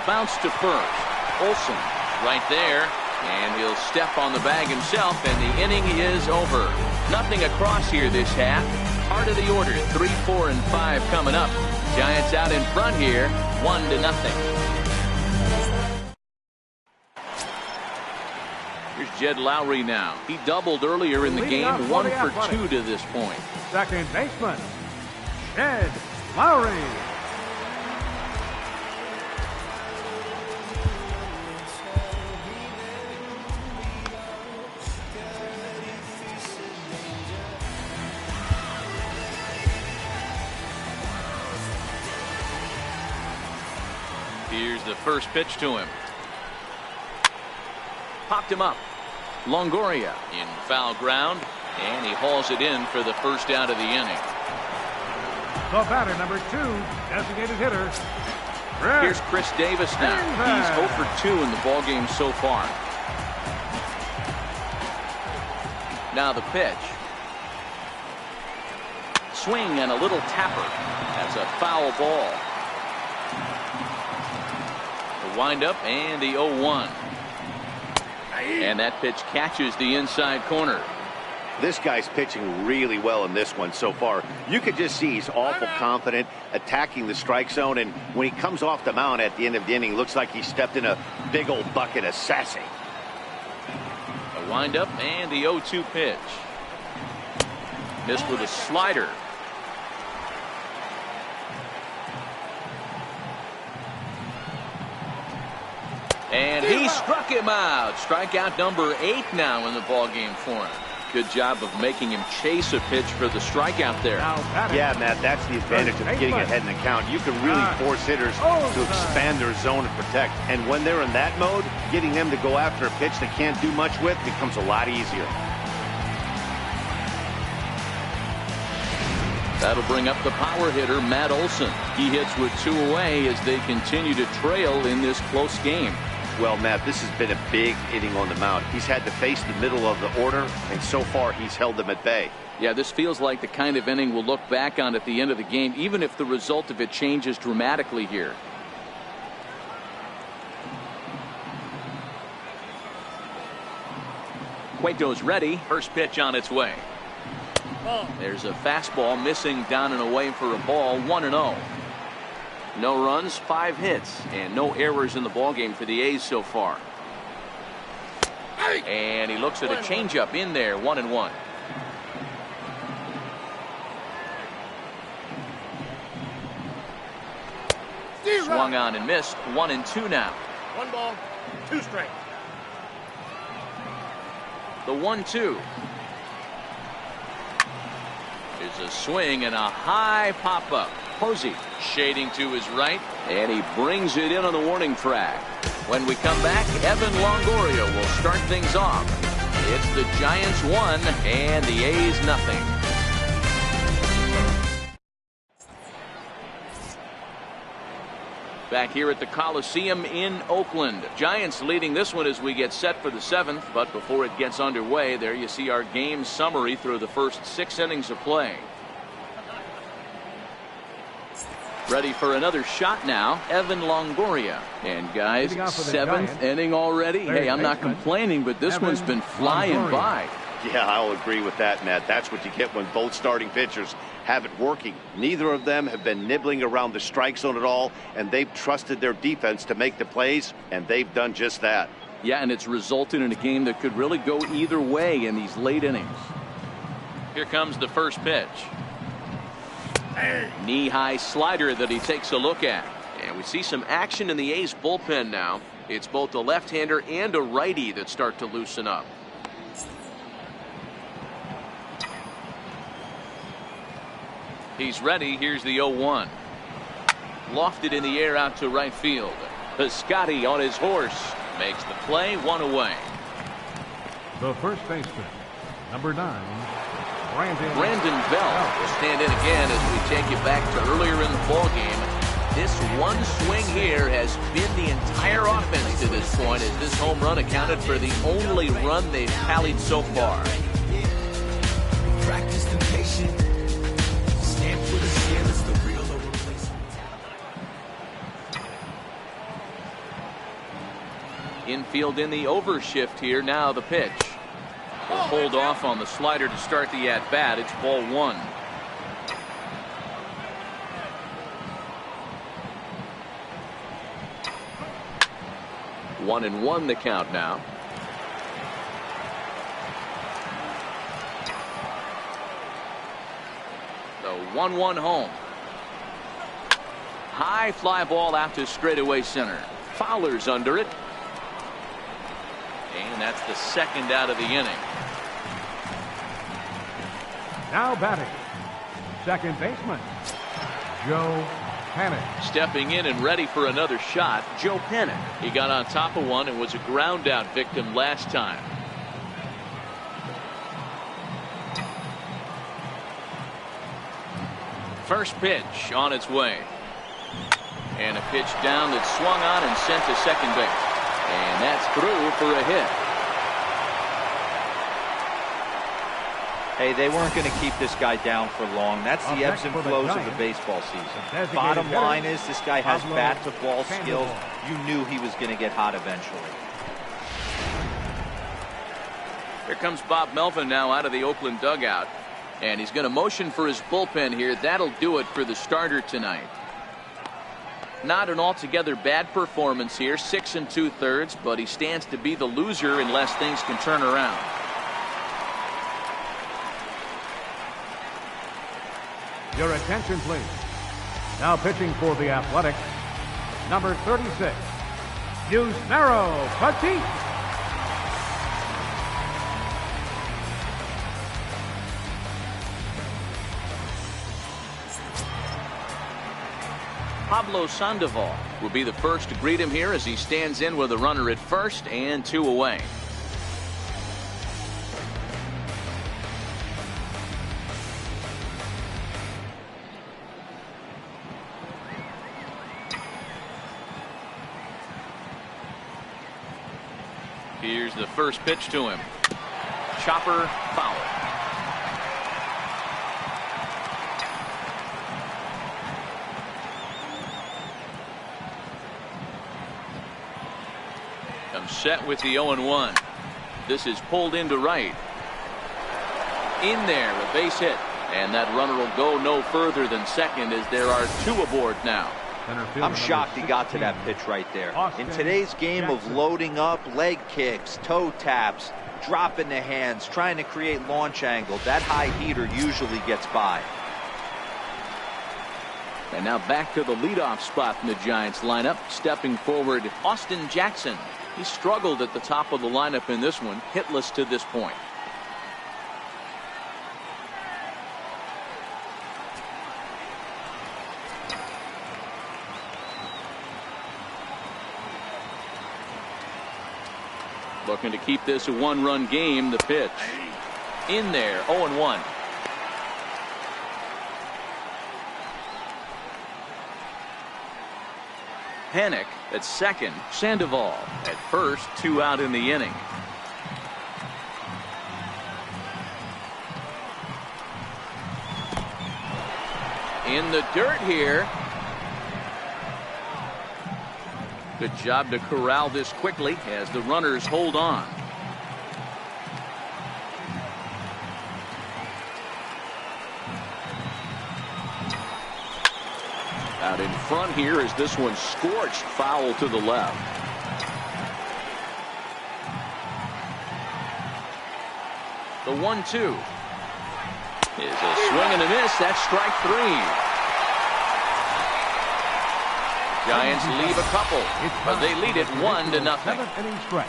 Bounce to first. Olsen right there, and he'll step on the bag himself, and the inning is over. Nothing across here this half. Part of the order, 3, 4, and 5 coming up. Giants out in front here, 1-0. Here's Jed Lowry now. He doubled earlier in the game, 1 for 2 to this point. Second baseman, Jed Lowry. Here's the first pitch to him. Popped him up. Longoria in foul ground, and he hauls it in for the first out of the inning. The batter, number 2, designated hitter. Here's Chris Davis now. He's 0 for 2 in the ballgame so far. Now the pitch. Swing and a little tapper. That's a foul ball. The windup and the 0-1. And that pitch catches the inside corner. This guy's pitching really well in this one so far. You could just see he's awful confident attacking the strike zone, and when he comes off the mound at the end of the inning, looks like he stepped in a big old bucket of sassy. A windup and the 0-2 pitch. Missed with a slider. And he struck him out. Strikeout number 8 now in the ballgame for him. Good job of making him chase a pitch for the strikeout there. Yeah, Matt, that's the advantage of getting ahead in the count. You can really force hitters to expand their zone and protect. And when they're in that mode, getting them to go after a pitch they can't do much with becomes a lot easier. That'll bring up the power hitter, Matt Olson. He hits with 2 away as they continue to trail in this close game. Well, Matt, this has been a big inning on the mound. He's had to face the middle of the order, and so far he's held them at bay. Yeah, this feels like the kind of inning we'll look back on at the end of the game, even if the result of it changes dramatically here. Cueto's ready. First pitch on its way. There's a fastball missing down and away for a ball. 1-0. No runs, 5 hits, and no errors in the ballgame for the A's so far. And he looks at a changeup in there, 1-1. Swung on and missed, 1-2 now. 1 ball, 2 strikes. The 1-2. There's a swing and a high pop-up. Posey shading to his right, and he brings it in on the warning track. When we come back, Evan Longoria will start things off. It's the Giants 1 and the A's nothing. Back here at the Coliseum in Oakland. Giants leading this one as we get set for the 7th, but before it gets underway, there you see our game summary through the first 6 innings of play. Ready for another shot now, Evan Longoria. And guys, 7th inning already. Hey, I'm not complaining, but this one's been flying by. Yeah, I'll agree with that, Matt. That's what you get when both starting pitchers have it working. Neither of them have been nibbling around the strike zone at all, and they've trusted their defense to make the plays, and they've done just that. Yeah, and it's resulted in a game that could really go either way in these late innings. Here comes the first pitch. Knee-high slider that he takes a look at. And we see some action in the A's bullpen now. It's both a left-hander and a righty that start to loosen up. He's ready. Here's the 0-1. Lofted in the air out to right field. Piscotty on his horse makes the play, 1 away. The first baseman, number 9, Brandon Belt will stand in again as we take you back to earlier in the ball game. This one swing here has been the entire offense to this point, as this home run accounted for the only run they've tallied so far. Infield in the overshift here. Now the pitch. We'll hold off on the slider to start the at-bat. It's ball 1. One and 1 the count now. The 1-1 home. High fly ball out to straightaway center. Fowler's under it. And that's the second out of the inning. Now batting, second baseman, Joe Panik. Stepping in and ready for another shot, Joe Panik. He got on top of one and was a ground out victim last time. First pitch on its way. And a pitch down that's swung on and sent to second base. And that's through for a hit. Hey, they weren't going to keep this guy down for long. That's the ebbs and flows of the baseball season. Bottom line is this guy has bat-to-ball skills. You knew he was going to get hot eventually. Here comes Bob Melvin now out of the Oakland dugout. And he's going to motion for his bullpen here. That'll do it for the starter tonight. Not an altogether bad performance here, 6 2/3, but he stands to be the loser unless things can turn around. Your attention, please. Now pitching for the Athletics, number 36, Yusmeiro Petit. Pablo Sandoval will be the first to greet him here as he stands in with a runner at first and 2 away. Here's the first pitch to him. Chopper foul. Comes set with the 0-1. This is pulled into right. In there, a base hit. And that runner will go no further than second as there are 2 aboard now. I'm shocked he got to that pitch right there. In today's game of loading up, leg kicks, toe taps, dropping the hands, trying to create launch angle, that high heater usually gets by. And now back to the leadoff spot in the Giants lineup. Stepping forward, Austin Jackson. He struggled at the top of the lineup in this one, hitless to this point. Looking to keep this a 1-run game. The pitch. In there, 0-1. Panik at second. Sandoval at first. 2 out in the inning. In the dirt here. Good job to corral this quickly as the runners hold on. Out in front here is this one scorched foul to the left. The 1-2 is a swing and a miss. That's strike 3. Giants leave a couple, but they lead it 1-0. 7th inning stretch.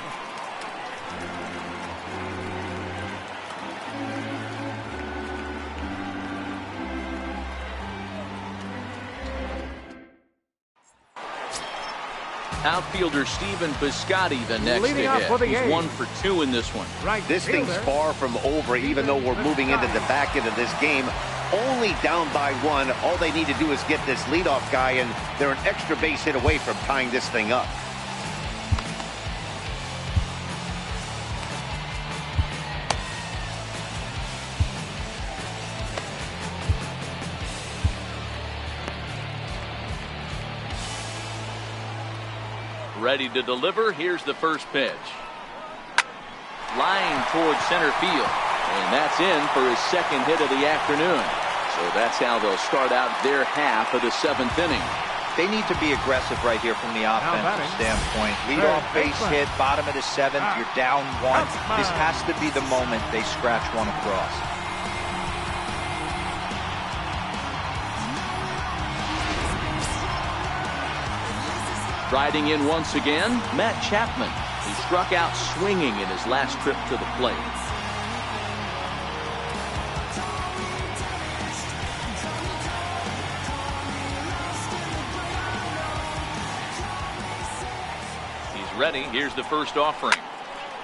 Outfielder Stephen Piscotty the next Leading to off for the hit. He's A's. 1 for 2 in this one. Right This thing's fielder. far from over, even though we're moving into the back end of this game. Only down by 1. All they need to do is get this leadoff guy, and they're an extra base hit away from tying this thing up. Ready to deliver. Here's the first pitch. Line towards center field. And that's in for his second hit of the afternoon. So that's how they'll start out their half of the 7th inning. They need to be aggressive right here from the offensive batting. standpoint. Lead off base hit, bottom of the 7th. You're down 1. This has to be the moment they scratch one across. Riding in once again, Matt Chapman. He struck out swinging in his last trip to the plate. He's ready. Here's the first offering.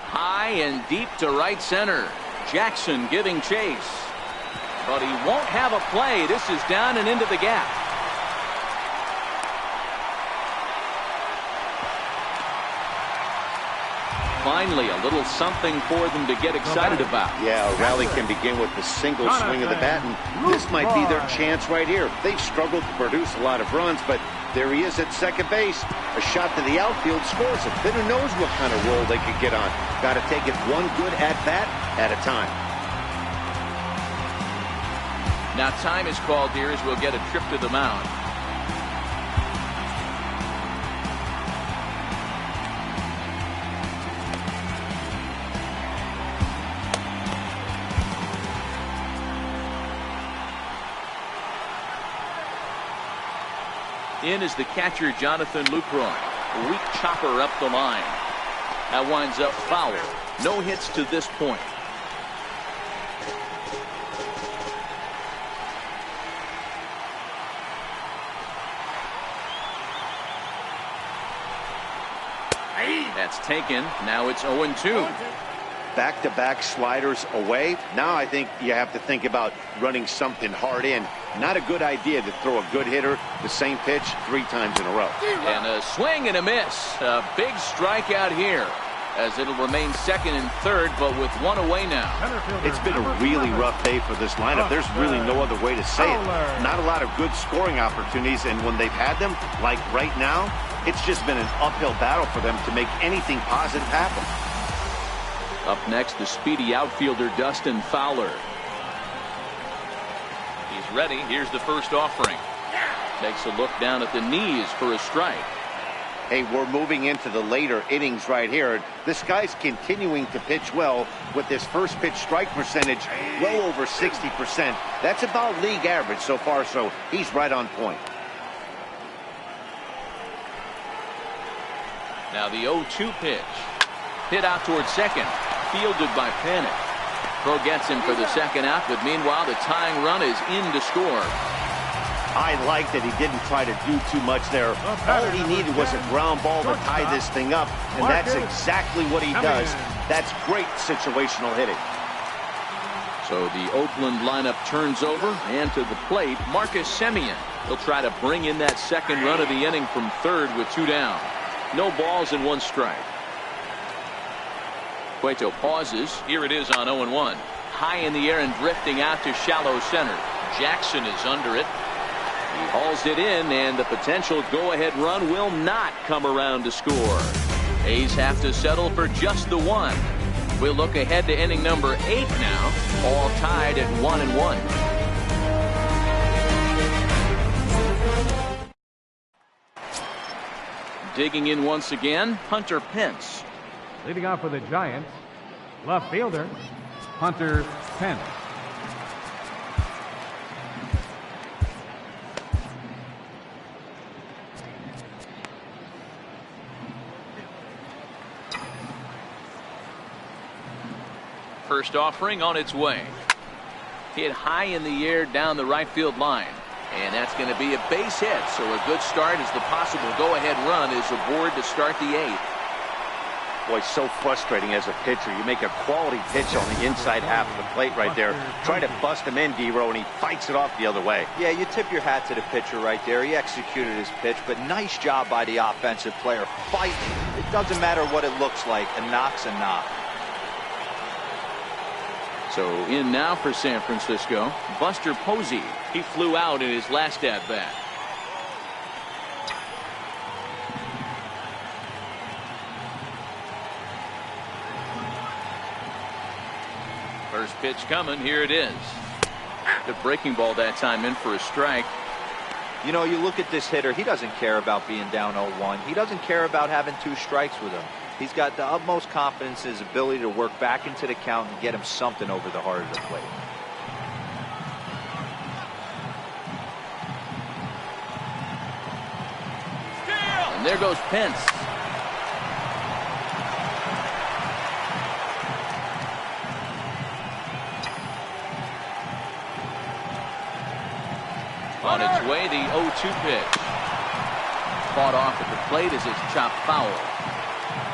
High and deep to right center. Jackson giving chase. But he won't have a play. This is down and into the gap. Finally, a little something for them to get excited about. Yeah, a rally can begin with the single swing of the bat, and this might be their chance right here. They've struggled to produce a lot of runs, but there he is at second base. A shot to the outfield scores it. Then who knows what kind of roll they could get on. Got to take it one good at-bat at a time. Now time is called here as we'll get a trip to the mound. In is the catcher, Jonathan Lucroy. A weak chopper up the line. That winds up foul. No hits to this point. That's taken. Now it's 0-2. Back-to-back sliders away. Now I think you have to think about running something hard in. Not a good idea to throw a good hitter the same pitch 3 times in a row. And a swing and a miss. A big strikeout here as it'll remain second and third, but with 1 away now. It's been a really rough day for this lineup. There's really no other way to say it. Not a lot of good scoring opportunities, and when they've had them, like right now, it's just been an uphill battle for them to make anything positive happen. Up next, the speedy outfielder Dustin Fowler. He's ready. Here's the first offering. Takes a look down at the knees for a strike. Hey, we're moving into the later innings right here. This guy's continuing to pitch well with this first pitch strike percentage well over 60%. That's about league average so far, so he's right on point. Now the 0-2 pitch. Hit out towards second. Fielded by Panic. Throw gets him for the second out, but meanwhile the tying run is in to score. I like that he didn't try to do too much there. All he needed was a ground ball to tie this thing up, and that's exactly what he does. That's great situational hitting. So the Oakland lineup turns over, and to the plate, Marcus Semien. He'll try to bring in that second run of the inning from third with 2 down. No balls and 1 strike. Cueto pauses. Here it is on 0-1. High in the air and drifting out to shallow center. Jackson is under it. He hauls it in, and the potential go-ahead run will not come around to score. A's have to settle for just the 1. We'll look ahead to inning number 8 now, all tied at 1-1. Digging in once again, Hunter Pence. Leading off for the Giants, left fielder, Hunter Pence. First offering on its way. Hit high in the air down the right field line. And that's going to be a base hit. So a good start as the possible go-ahead run is aboard to start the 8th. Boy, so frustrating as a pitcher. You make a quality pitch on the inside half of the plate right there. Try to bust him in, D-Row, and he fights it off the other way. Yeah, you tip your hat to the pitcher right there. He executed his pitch, but nice job by the offensive player. Fighting. It doesn't matter what it looks like. A knock's a knock. So in now for San Francisco, Buster Posey. He flew out in his last at-bat. First pitch coming. Here it is. The breaking ball that time in for a strike. You know, you look at this hitter. He doesn't care about being down 0-1. He doesn't care about having 2 strikes with him. He's got the utmost confidence in his ability to work back into the count and get him something over the heart of the plate. And there goes Pence. On its way, the 0-2 pitch. Fought off at the plate as it's chopped foul.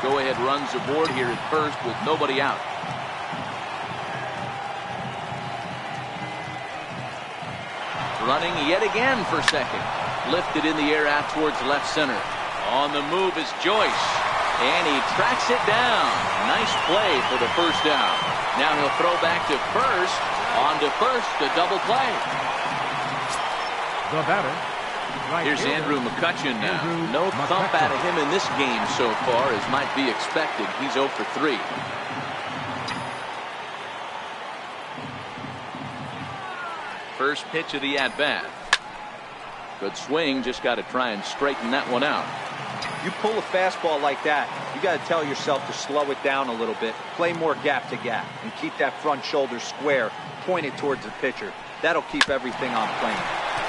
Go-ahead runs aboard here at first with nobody out. Running yet again for second. Lifted in the air out towards left center. On the move is Joyce. And he tracks it down. Nice play for the first down. Now he'll throw back to first. On to first, a double play. The batter. Right Here's fielder, Andrew McCutcheon now. Andrew No thump McCutcheon. out of him in this game so far, as might be expected. He's 0 for 3. First pitch of the at-bat. Good swing, just got to try and straighten that one out. You pull a fastball like that, you got to tell yourself to slow it down a little bit, play more gap to gap, and keep that front shoulder square, pointed towards the pitcher. That'll keep everything on plane.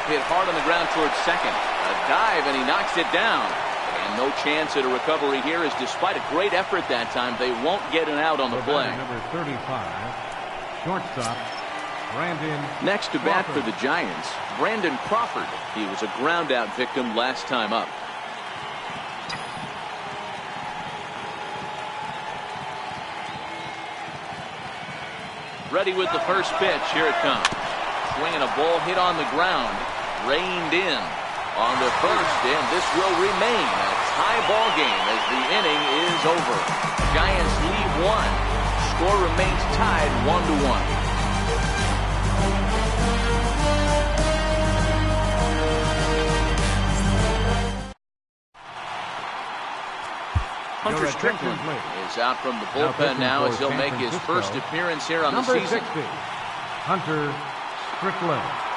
Hit hard on the ground towards second. A dive, and he knocks it down. And no chance at a recovery here, as despite a great effort that time, they won't get an out on the play. Number 35, shortstop, Brandon. Next to bat for Crawford. the Giants, Brandon Crawford. He was a ground-out victim last time up. Ready with the first pitch. Here it comes. Swinging a ball hit on the ground. Reined in on the first, and this will remain a tie ball game as the inning is over. Giants lead 1. Score remains tied 1-1. Hunter Strickland is out from the bullpen now as he'll make his first appearance here on the Number season. 60, Hunter Strickland.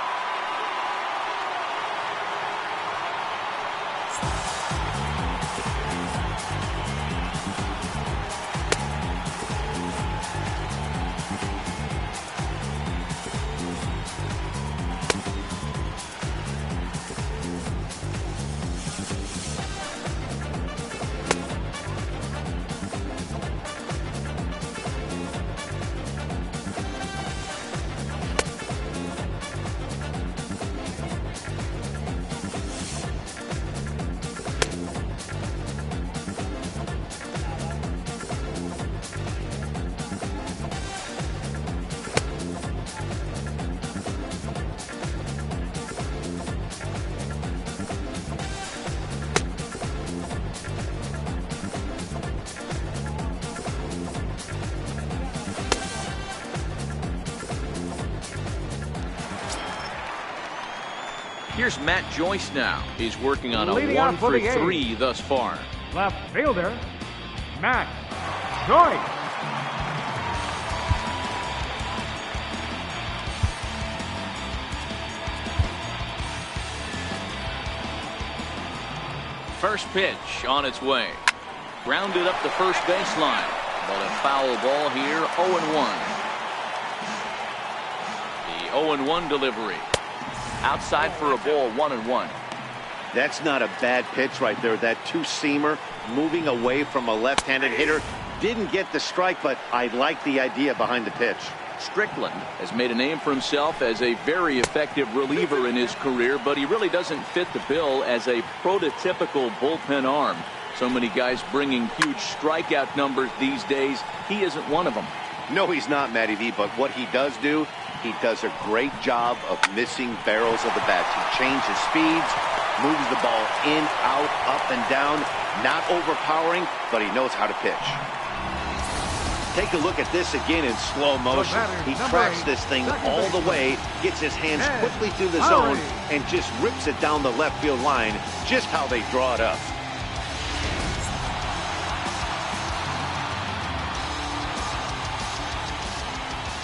Here's Matt Joyce now. He's working on a Leading 1 off for for the 3 thus far. Left fielder, Matt Joyce. First pitch on its way. Grounded up the first baseline. But a foul ball here, 0-1. The 0-1 delivery. Outside for a ball, 1-1. That's not a bad pitch right there. That two-seamer moving away from a left-handed hitter. Didn't get the strike, but I like the idea behind the pitch. Strickland has made a name for himself as a very effective reliever in his career, but he really doesn't fit the bill as a prototypical bullpen arm. So many guys bringing huge strikeout numbers these days. He isn't one of them. No, he's not, Matty V, but what he does do, he does a great job of missing barrels of the bat. He changes speeds, moves the ball in, out, up, and down. Not overpowering, but he knows how to pitch. Take a look at this again in slow motion. He tracks this thing all the way, gets his hands quickly through the zone, and just rips it down the left field line, just how they draw it up.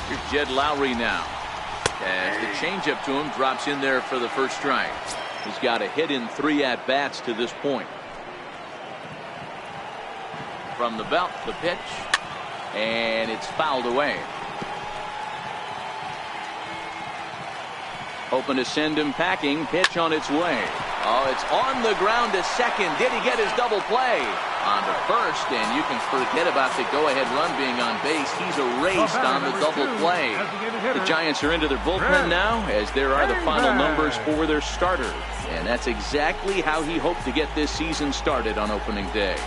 Here's Jed Lowry now. As the changeup to him drops in there for the first strike. He's got a hit in 3 at-bats to this point. From the belt, the pitch. And it's fouled away. Hoping to send him packing. Pitch on its way. Oh, it's on the ground to second. Did he get his double play? On to first, and you can forget about the go-ahead run being on base. He's erased on the double play. The Giants are into their bullpen now, as there are the final numbers for their starter. And that's exactly how he hoped to get this season started on opening day.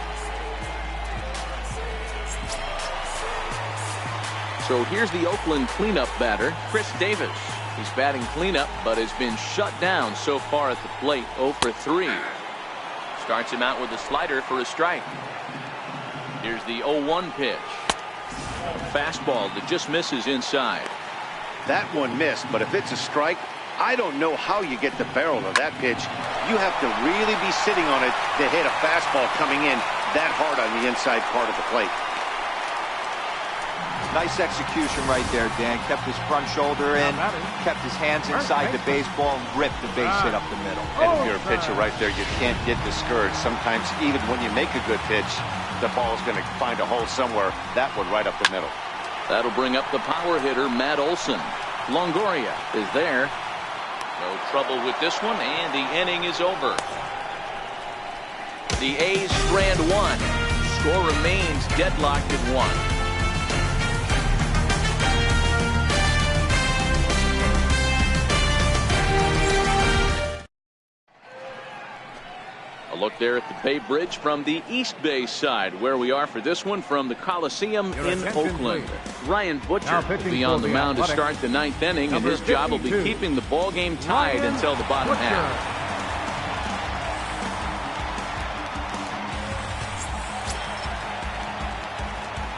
So here's the Oakland cleanup batter, Chris Davis. He's batting cleanup, but has been shut down so far at the plate, 0 for 3. Starts him out with a slider for a strike. Here's the 0-1 pitch. A fastball that just misses inside. That one missed, but if it's a strike, I don't know how you get the barrel of that pitch. You have to really be sitting on it to hit a fastball coming in that hard on the inside part of the plate. Nice execution right there, Dan. Kept his front shoulder in, kept his hands inside the baseball, and ripped the base hit up the middle. And if you're a pitcher right there, you can't get discouraged. Sometimes even when you make a good pitch, the ball's going to find a hole somewhere. That one right up the middle. That'll bring up the power hitter, Matt Olson. Longoria is there. No trouble with this one, and the inning is over. The A's strand 1. Score remains deadlocked at 1. A look there at the Bay Bridge from the East Bay side, where we are for this one from the Coliseum in Oakland. Ryan Butcher will be on the mound to start the 9th inning, and his job will be keeping the ball game tied until the bottom half.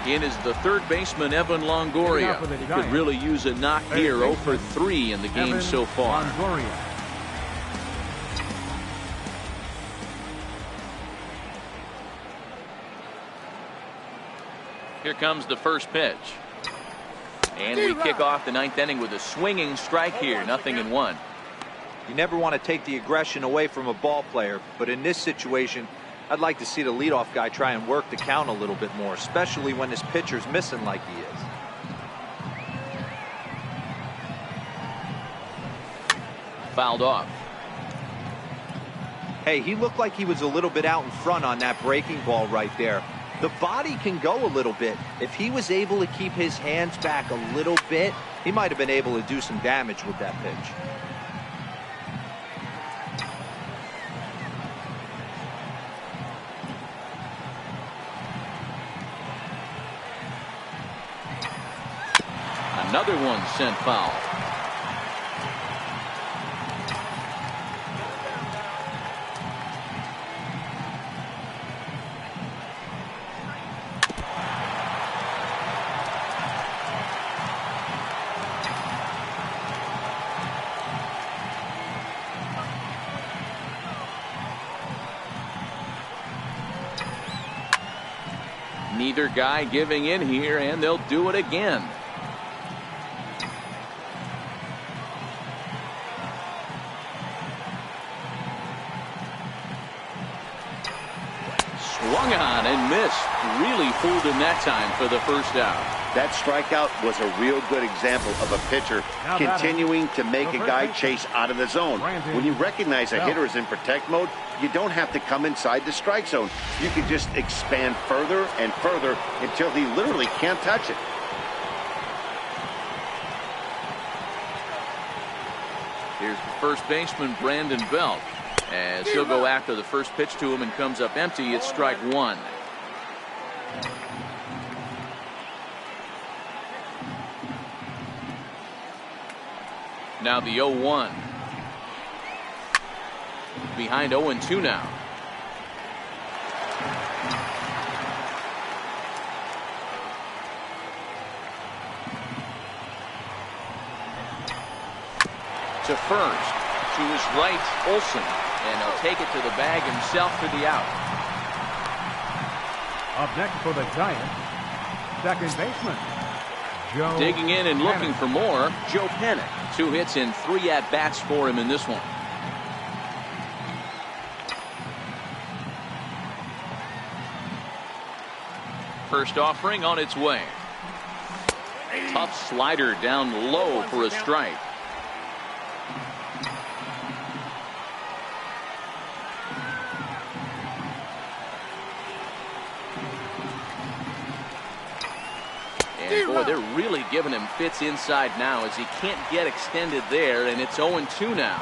In is the third baseman, Evan Longoria. He could really use a knock here, 0 for 3 in the game so far. Here comes the first pitch. And we kick off the 9th inning with a swinging strike here, 0-1. You never want to take the aggression away from a ball player, but in this situation, I'd like to see the leadoff guy try and work the count a little bit more, especially when this pitcher's missing like he is. Fouled off. Hey, he looked like he was a little bit out in front on that breaking ball right there. The body can go a little bit. If he was able to keep his hands back a little bit, he might have been able to do some damage with that pitch. Another one sent foul. Neither guy giving in here, and they'll do it again. Swung on and missed. Really fooled him that time for the first out. That strikeout was a real good example of a pitcher continuing to make a guy chase out of the zone. When you recognize a hitter is in protect mode, you don't have to come inside the strike zone. You can just expand further and further until he literally can't touch it. Here's the first baseman, Brandon Belt, as he'll go after the first pitch to him and comes up empty. It's strike one. Now the 0-1. Behind 0-2 now. To first, to his right, Olsen, and he'll take it to the bag himself for the out. Up next for the Giants, second baseman, Joe. Digging in and looking for more, Joe Pennick. 2 hits and 3 at-bats for him in this one. First offering on its way. Tough slider down low for a strike. And boy, they're really giving him fits inside now as he can't get extended there, and it's 0-2 now.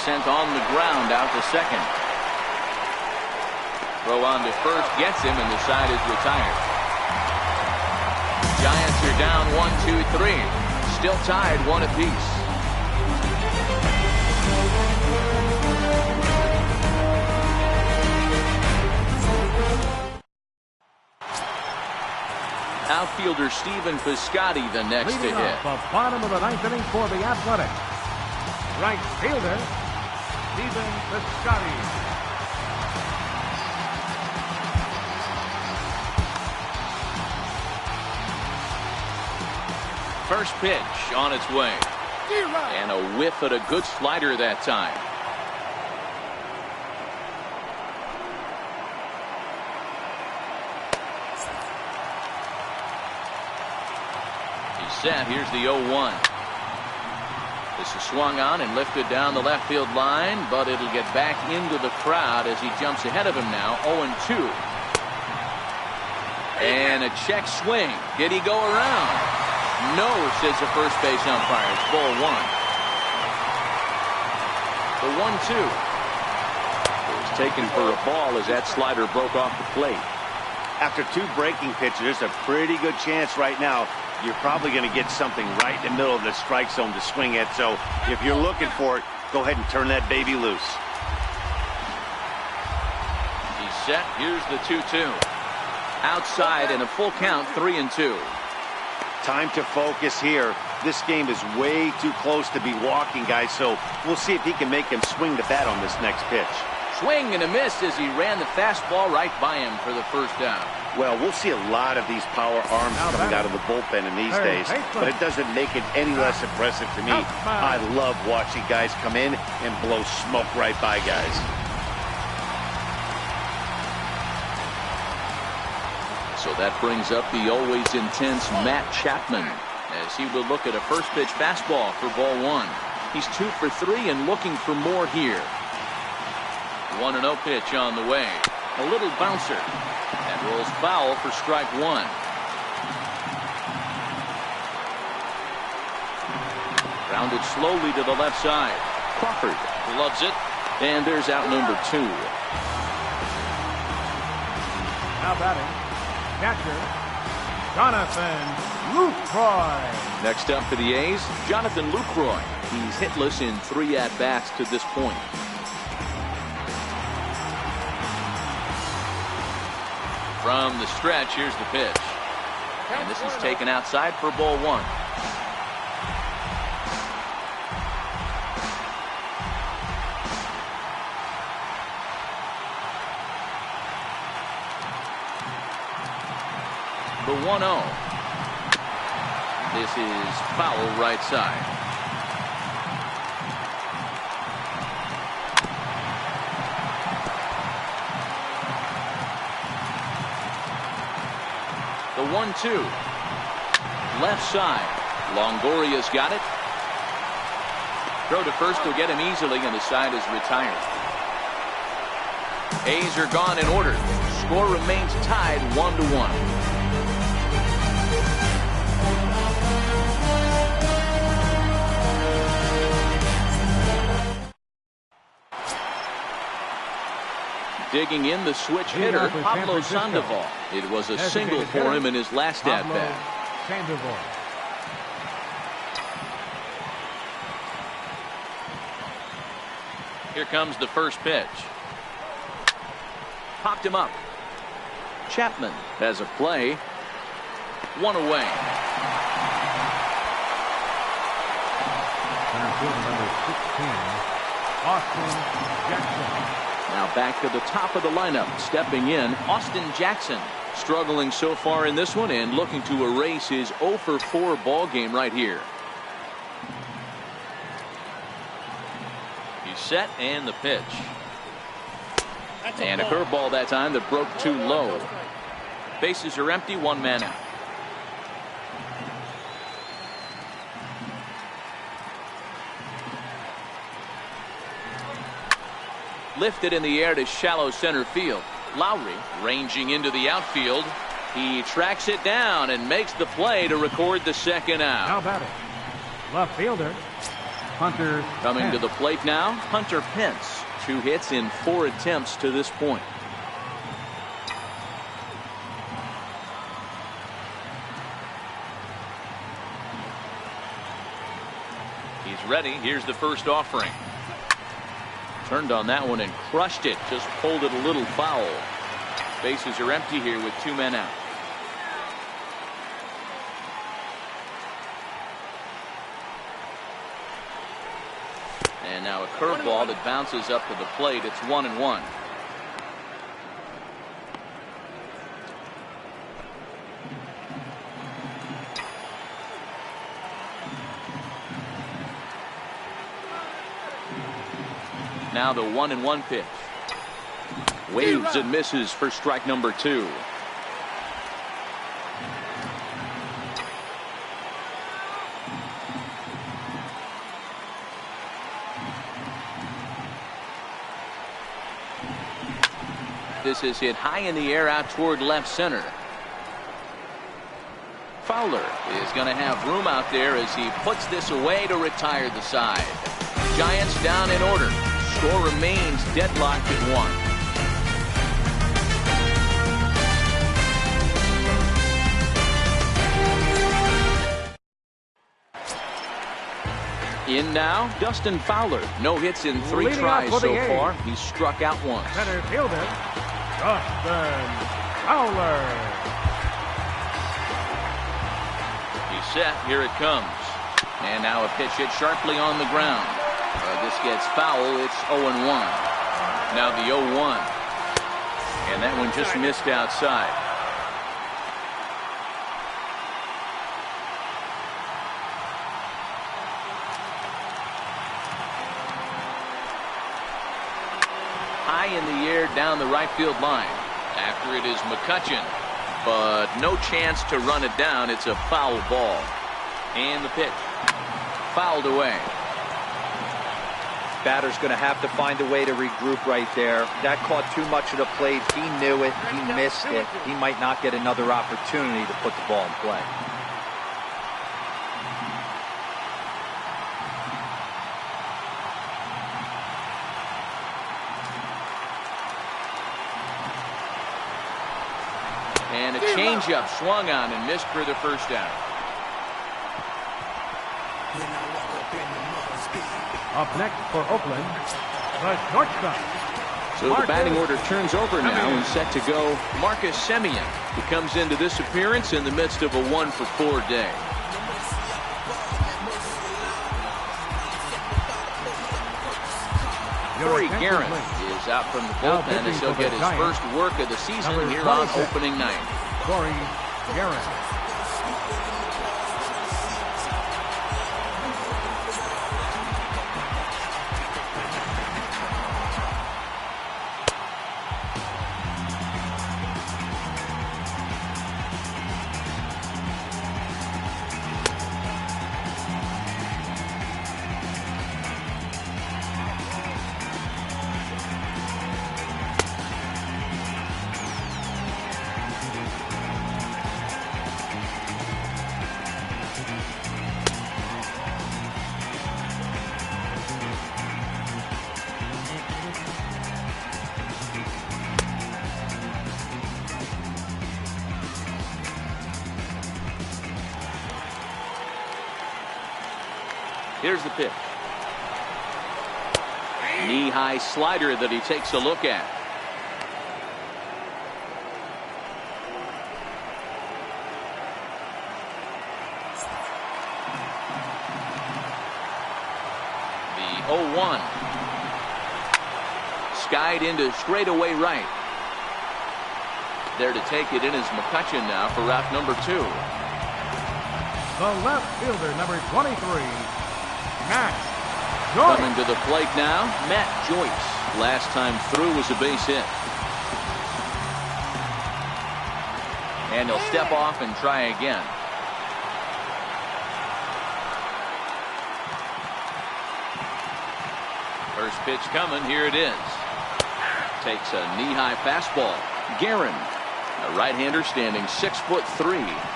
Sent on the ground out to second. Throw on to first gets him, and the side is retired. Giants are down 1-2-3. Still tied 1 apiece. Outfielder Stephen Piscotty the next to Leading hit. off the bottom of the 9th inning for the Athletics, right fielder, Stephen Piscotty. First pitch on its way. And a whiff at a good slider that time. He's set. Here's the 0-1. This is swung on and lifted down the left field line, but it'll get back into the crowd as he jumps ahead of him now. 0-2. And a check swing. Did he go around? No, says the first base umpire. It's ball 1. The 1-2. It was taken for a ball as that slider broke off the plate. After 2 breaking pitches, there's a pretty good chance right now you're probably going to get something right in the middle of the strike zone to swing at. So if you're looking for it, go ahead and turn that baby loose. He's set. Here's the 2-2. Outside and a full count, 3-2. Time to focus here. This game is way too close to be walking, guys, so we'll see if he can make him swing the bat on this next pitch. Swing and a miss as he ran the fastball right by him for the first down. Well, we'll see a lot of these power arms coming out of the bullpen in these days, but it doesn't make it any less impressive to me. I love watching guys come in and blow smoke right by guys. So that brings up the always intense Matt Chapman as he will look at a first pitch fastball for ball 1. He's 2 for 3 and looking for more here. 1-0 pitch on the way. A little bouncer. And rolls foul for strike 1. Grounded slowly to the left side. Crawford loves it. And there's out number 2. Now batting, catcher, Jonathan Lucroy. Next up for the A's, Jonathan Lucroy. He's hitless in 3 at-bats to this point. From the stretch, here's the pitch. And this is taken outside for ball 1. The 1-0. This is foul right side. The 1-2. Left side. Longoria's got it. Throw to first will get him easily, and the side is retired. A's are gone in order. Score remains tied 1-1. Digging in, the switch hitter, Pablo Sandoval. It was a single for him in his last at-bat. Sandoval. Here comes the first pitch. Popped him up. Chapman has a play. One away. Center field number 16, Austin Jackson. Now back to the top of the lineup. Stepping in, Austin Jackson. Struggling so far in this one and looking to erase his 0-for-4 ball game right here. He's set, and the pitch. And a curveball that time that broke too low. Bases are empty, one man out. Lifted in the air to shallow center field. Lowry ranging into the outfield. He tracks it down and makes the play to record the second out. How about it? Left fielder, Hunter Coming Pence. to the plate now, Hunter Pence. 2 hits in 4 attempts to this point. He's ready. Here's the first offering. Turned on that one and crushed it. Just pulled it a little foul. Bases are empty here with 2 men out. And now a curveball that bounces up to the plate. It's 1-1. Now the 1-1 pitch. Waves and misses for strike number 2. This is hit high in the air out toward left center. Fowler is going to have room out there as he puts this away to retire the side. Giants down in order. Score remains deadlocked at 1. In now, Dustin Fowler. No hits in 3 Leading tries off for so the far. A's. He's struck out once. Center fielder, Dustin Fowler. He's set. Here it comes. And now a pitch hit sharply on the ground. This gets foul. It's 0-1. Now the 0-1. And that one just missed outside. High in the air down the right field line. After it is McCutchen. But no chance to run it down. It's a foul ball. And the pitch. Fouled away. Batter's going to have to find a way to regroup right there. That caught too much of the plate. He knew it. He missed it. He might not get another opportunity to put the ball in play. And a changeup swung on and missed for the first out. Up next for Oakland, the shortstop. So the batting order turns over now and set to go Marcus Semien, who comes into this appearance in the midst of a 1-for-4 day. Corey Guerin is out from the bullpen as he'll get his first work of the season here on opening night. Corey Guerin. Here's the pitch. Knee-high slider that he takes a look at. The 0-1. Skied into straightaway right. There to take it in is McCutchen now for route number 2. The left fielder, number 23, Matt Joyce. Coming to the plate now, Matt Joyce. Last time through was a base hit. And he'll step off and try again. First pitch coming, here it is. Takes a knee-high fastball. Guerin, a right-hander standing 6'3".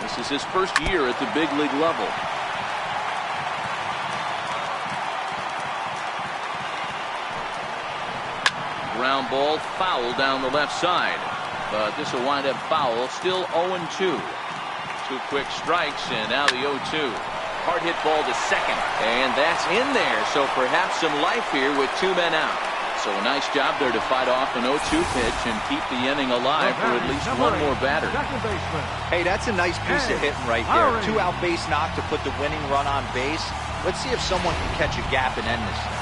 This is his first year at the big league level. Ground ball foul down the left side, but this will wind up foul. Still 0-2. 2 quick strikes, and now the 0-2. Hard hit ball to second, and that's in there. So perhaps some life here with 2 men out. So a nice job there to fight off an 0-2 pitch and keep the inning alive for at least one more batter. Hey, that's a nice piece of hitting right there. 2-out base knock to put the winning run on base. Let's see if someone can catch a gap and end this thing.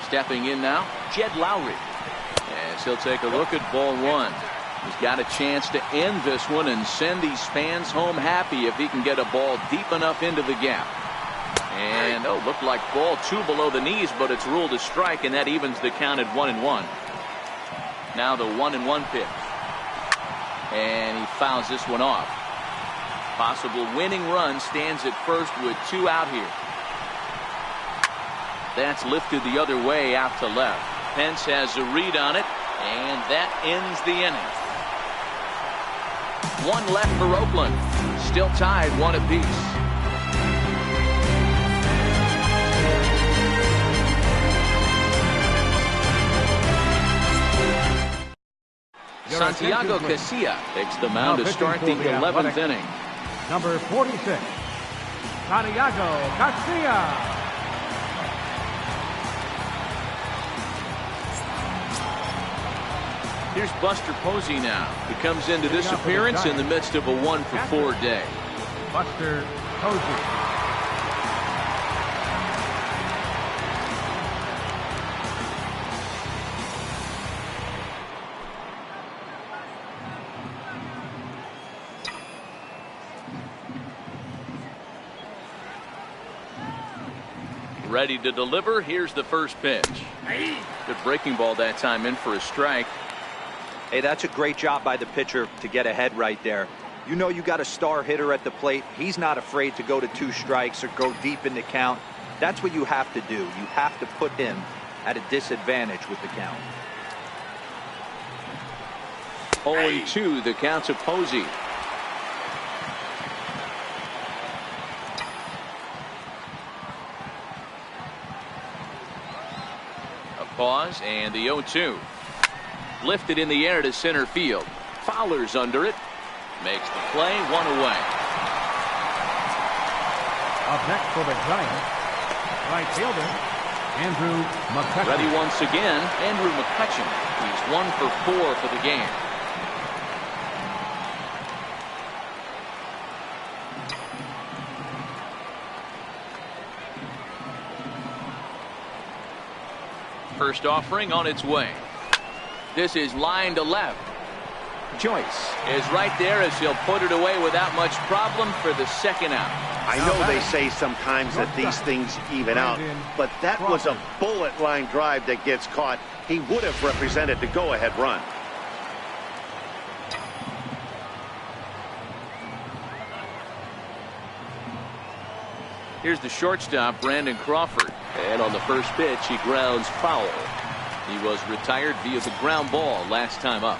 Stepping in now, Jed Lowry. As he'll take a look at ball 1. He's got a chance to end this one and send these fans home happy if he can get a ball deep enough into the gap. And looked like ball 2 below the knees, but it's ruled a strike, and that evens the count at 1-1. Now the 1-1 pitch. And he fouls this one off. Possible winning run stands at first with 2 out here. That's lifted the other way out to left. Pence has a read on it, and that ends the inning. 1 left for Oakland. Still tied 1 apiece. Santiago Casilla takes the mound to start the 11th inning. Number 46, Santiago Casilla. Here's Buster Posey now. He comes into this appearance in the midst of a 1-for-4 day. Buster Posey. Ready to deliver. Here's the first pitch. Good breaking ball that time, in for a strike. Hey, that's a great job by the pitcher to get ahead right there. You know you got a star hitter at the plate. He's not afraid to go to 2 strikes or go deep in the count. That's what you have to do. You have to put him at a disadvantage with the count. 0-2 the count to Posey. A pause and the 0-2. Lifted in the air to center field. Fowler's under it. Makes the play, 1 away. Up next for the Giants, right fielder, Andrew McCutchen. Ready once again, Andrew McCutchen. He's 1 for 4 for the game. First offering on its way. This is line to left. Joyce is right there as he'll put it away without much problem for the 2nd out. I know they say sometimes that these things even out, but that was a bullet line drive that gets caught. He would have represented the go-ahead run. Here's the shortstop, Brandon Crawford. And on the first pitch, he grounds foul. He was retired via the ground ball last time up.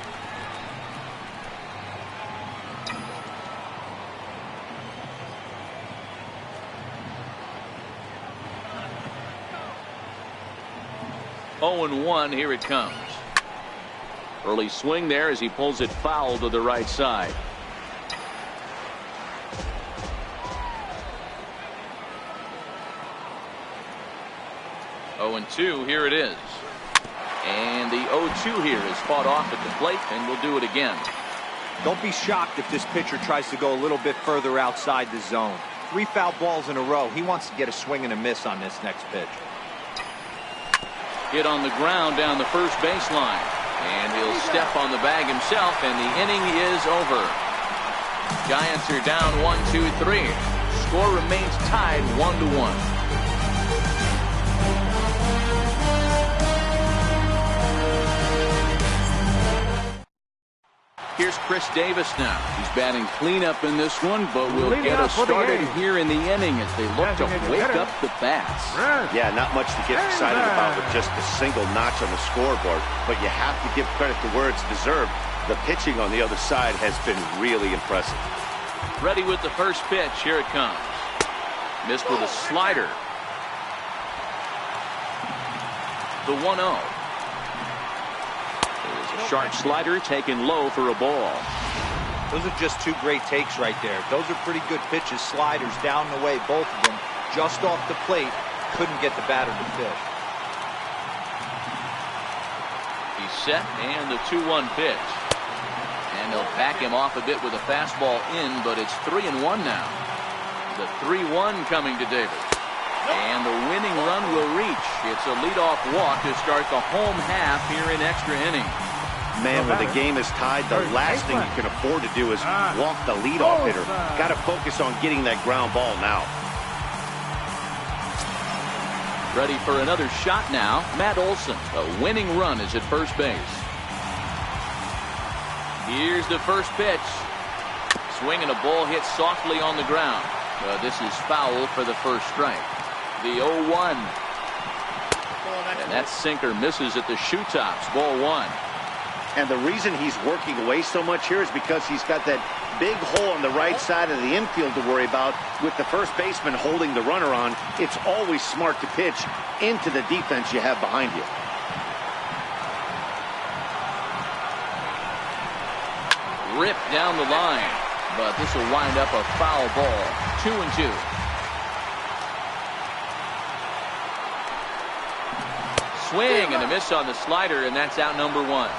Oh and 1. Here it comes. Early swing there as he pulls it foul to the right side. 0-2. Here it is. And the 0-2 here is fought off at the plate, and we'll do it again. Don't be shocked if this pitcher tries to go a little bit further outside the zone. 3 foul balls in a row. He wants to get a swing and a miss on this next pitch. Hit on the ground down the first baseline. And he'll step on the bag himself, and the inning is over. Giants are down 1-2-3. Score remains tied 1-1. Here's Chris Davis now. He's batting cleanup in this one, but we'll get us started here in the inning as they look to wake up the bats. Yeah, not much to get excited about with just a single notch on the scoreboard, but you have to give credit to where it's deserved. The pitching on the other side has been really impressive. Ready with the first pitch. Here it comes. Missed with a slider. The 1-0. Sharp slider taken low for a ball. Those are just 2 great takes right there. Those are pretty good pitches. Sliders down the way, both of them. Just off the plate. Couldn't get the batter to pitch. He's set, and the 2-1 pitch. And they'll back him off a bit with a fastball in, but it's 3-1 now. The 3-1 coming to Davis. And the winning run will reach. It's a leadoff walk to start the home half here in extra innings. Man, when the game is tied, the last thing you can afford to do is walk the leadoff hitter. Got to focus on getting that ground ball now. Ready for another shot now. Matt Olson. A winning run is at first base. Here's the first pitch. Swing and a ball hit softly on the ground. This is foul for the first strike. The 0-1. And that sinker misses at the shoe tops. Ball 1. And the reason he's working away so much here is because he's got that big hole on the right side of the infield to worry about. With the first baseman holding the runner on, it's always smart to pitch into the defense you have behind you. Ripped down the line, but this will wind up a foul ball. 2-2. Swing and a miss on the slider, and that's out number 1.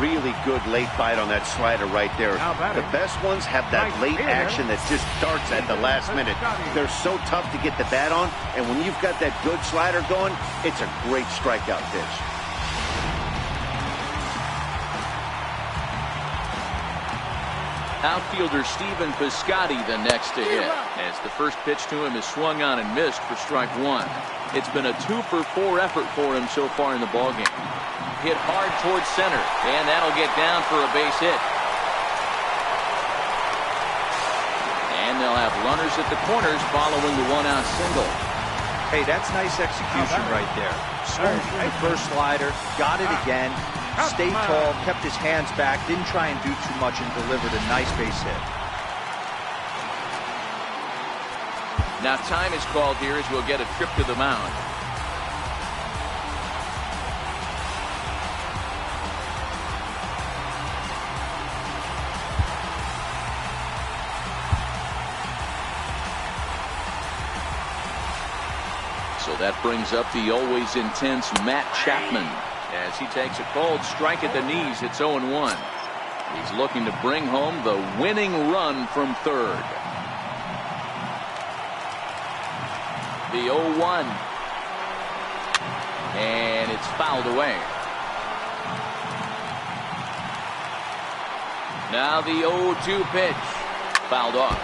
Really good late bite on that slider right there. The best ones have that late action that just starts at the last minute. They're so tough to get the bat on, and when you've got that good slider going, it's a great strikeout pitch. Outfielder Stephen Piscotty the next to hit, as the first pitch to him is swung on and missed for strike 1. It's been a 2-for-4 effort for him so far in the ballgame. Hit hard towards center, and that'll get down for a base hit. And they'll have runners at the corners following the 1-out single. Hey, that's nice execution right there. Swung through the first slider, got it again, stayed tall, kept his hands back, didn't try and do too much, and delivered a nice base hit. Now time is called here as we'll get a trip to the mound. So that brings up the always intense Matt Chapman as he takes a cold strike at the knees. It's 0-1. He's looking to bring home the winning run from third. The 0-1. And it's fouled away. Now the 0-2 pitch. Fouled off.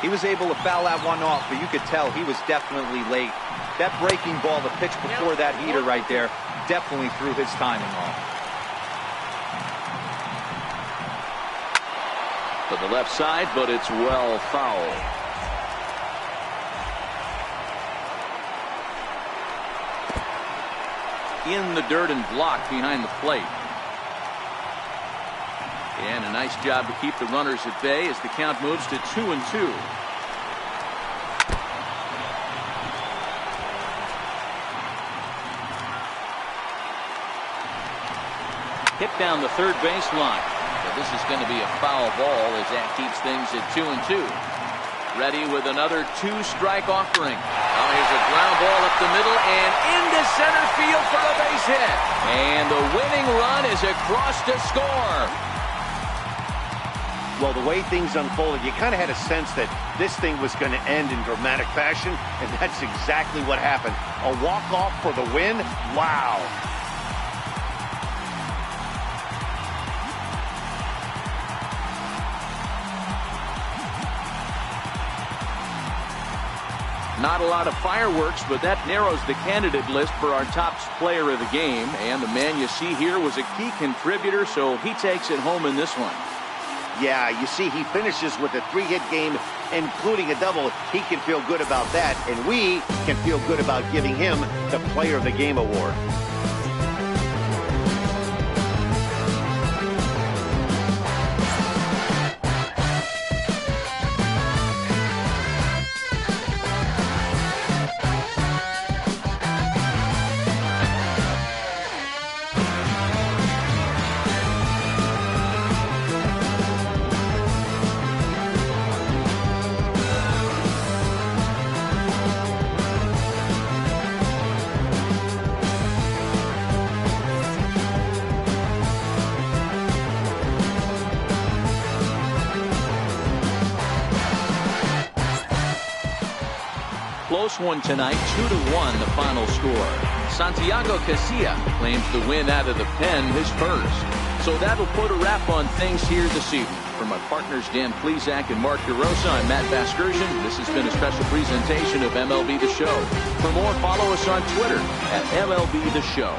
He was able to foul that one off, but you could tell he was definitely late. That breaking ball, the pitch before that heater right there, definitely threw his timing off. To the left side, but it's well foul. in the dirt and blocked behind the plate. And a nice job to keep the runners at bay as the count moves to 2-2. Hit down the third baseline. But this is going to be a foul ball as that keeps things at 2-2. Ready with another two-strike offering. Now here's a ground ball up the middle and into center field for a base hit. And the winning run is across to score. Well, the way things unfolded, you kind of had a sense that this thing was going to end in dramatic fashion, and that's exactly what happened. A walk-off for the win? Wow. Not a lot of fireworks, but that narrows the candidate list for our top player of the game. And the man you see here was a key contributor, so he takes it home in this one. Yeah, you see, he finishes with a 3-hit game, including a double. He can feel good about that, and we can feel good about giving him the Player of the Game award. Close one tonight, 2-1 the final score. Santiago Casilla claims the win out of the pen, his first. So that'll put a wrap on things here this evening. For my partners Dan Plesac and Mark DeRosa, I'm Matt Vasgersian. This has been a special presentation of MLB The Show. For more, follow us on Twitter at MLB The Show.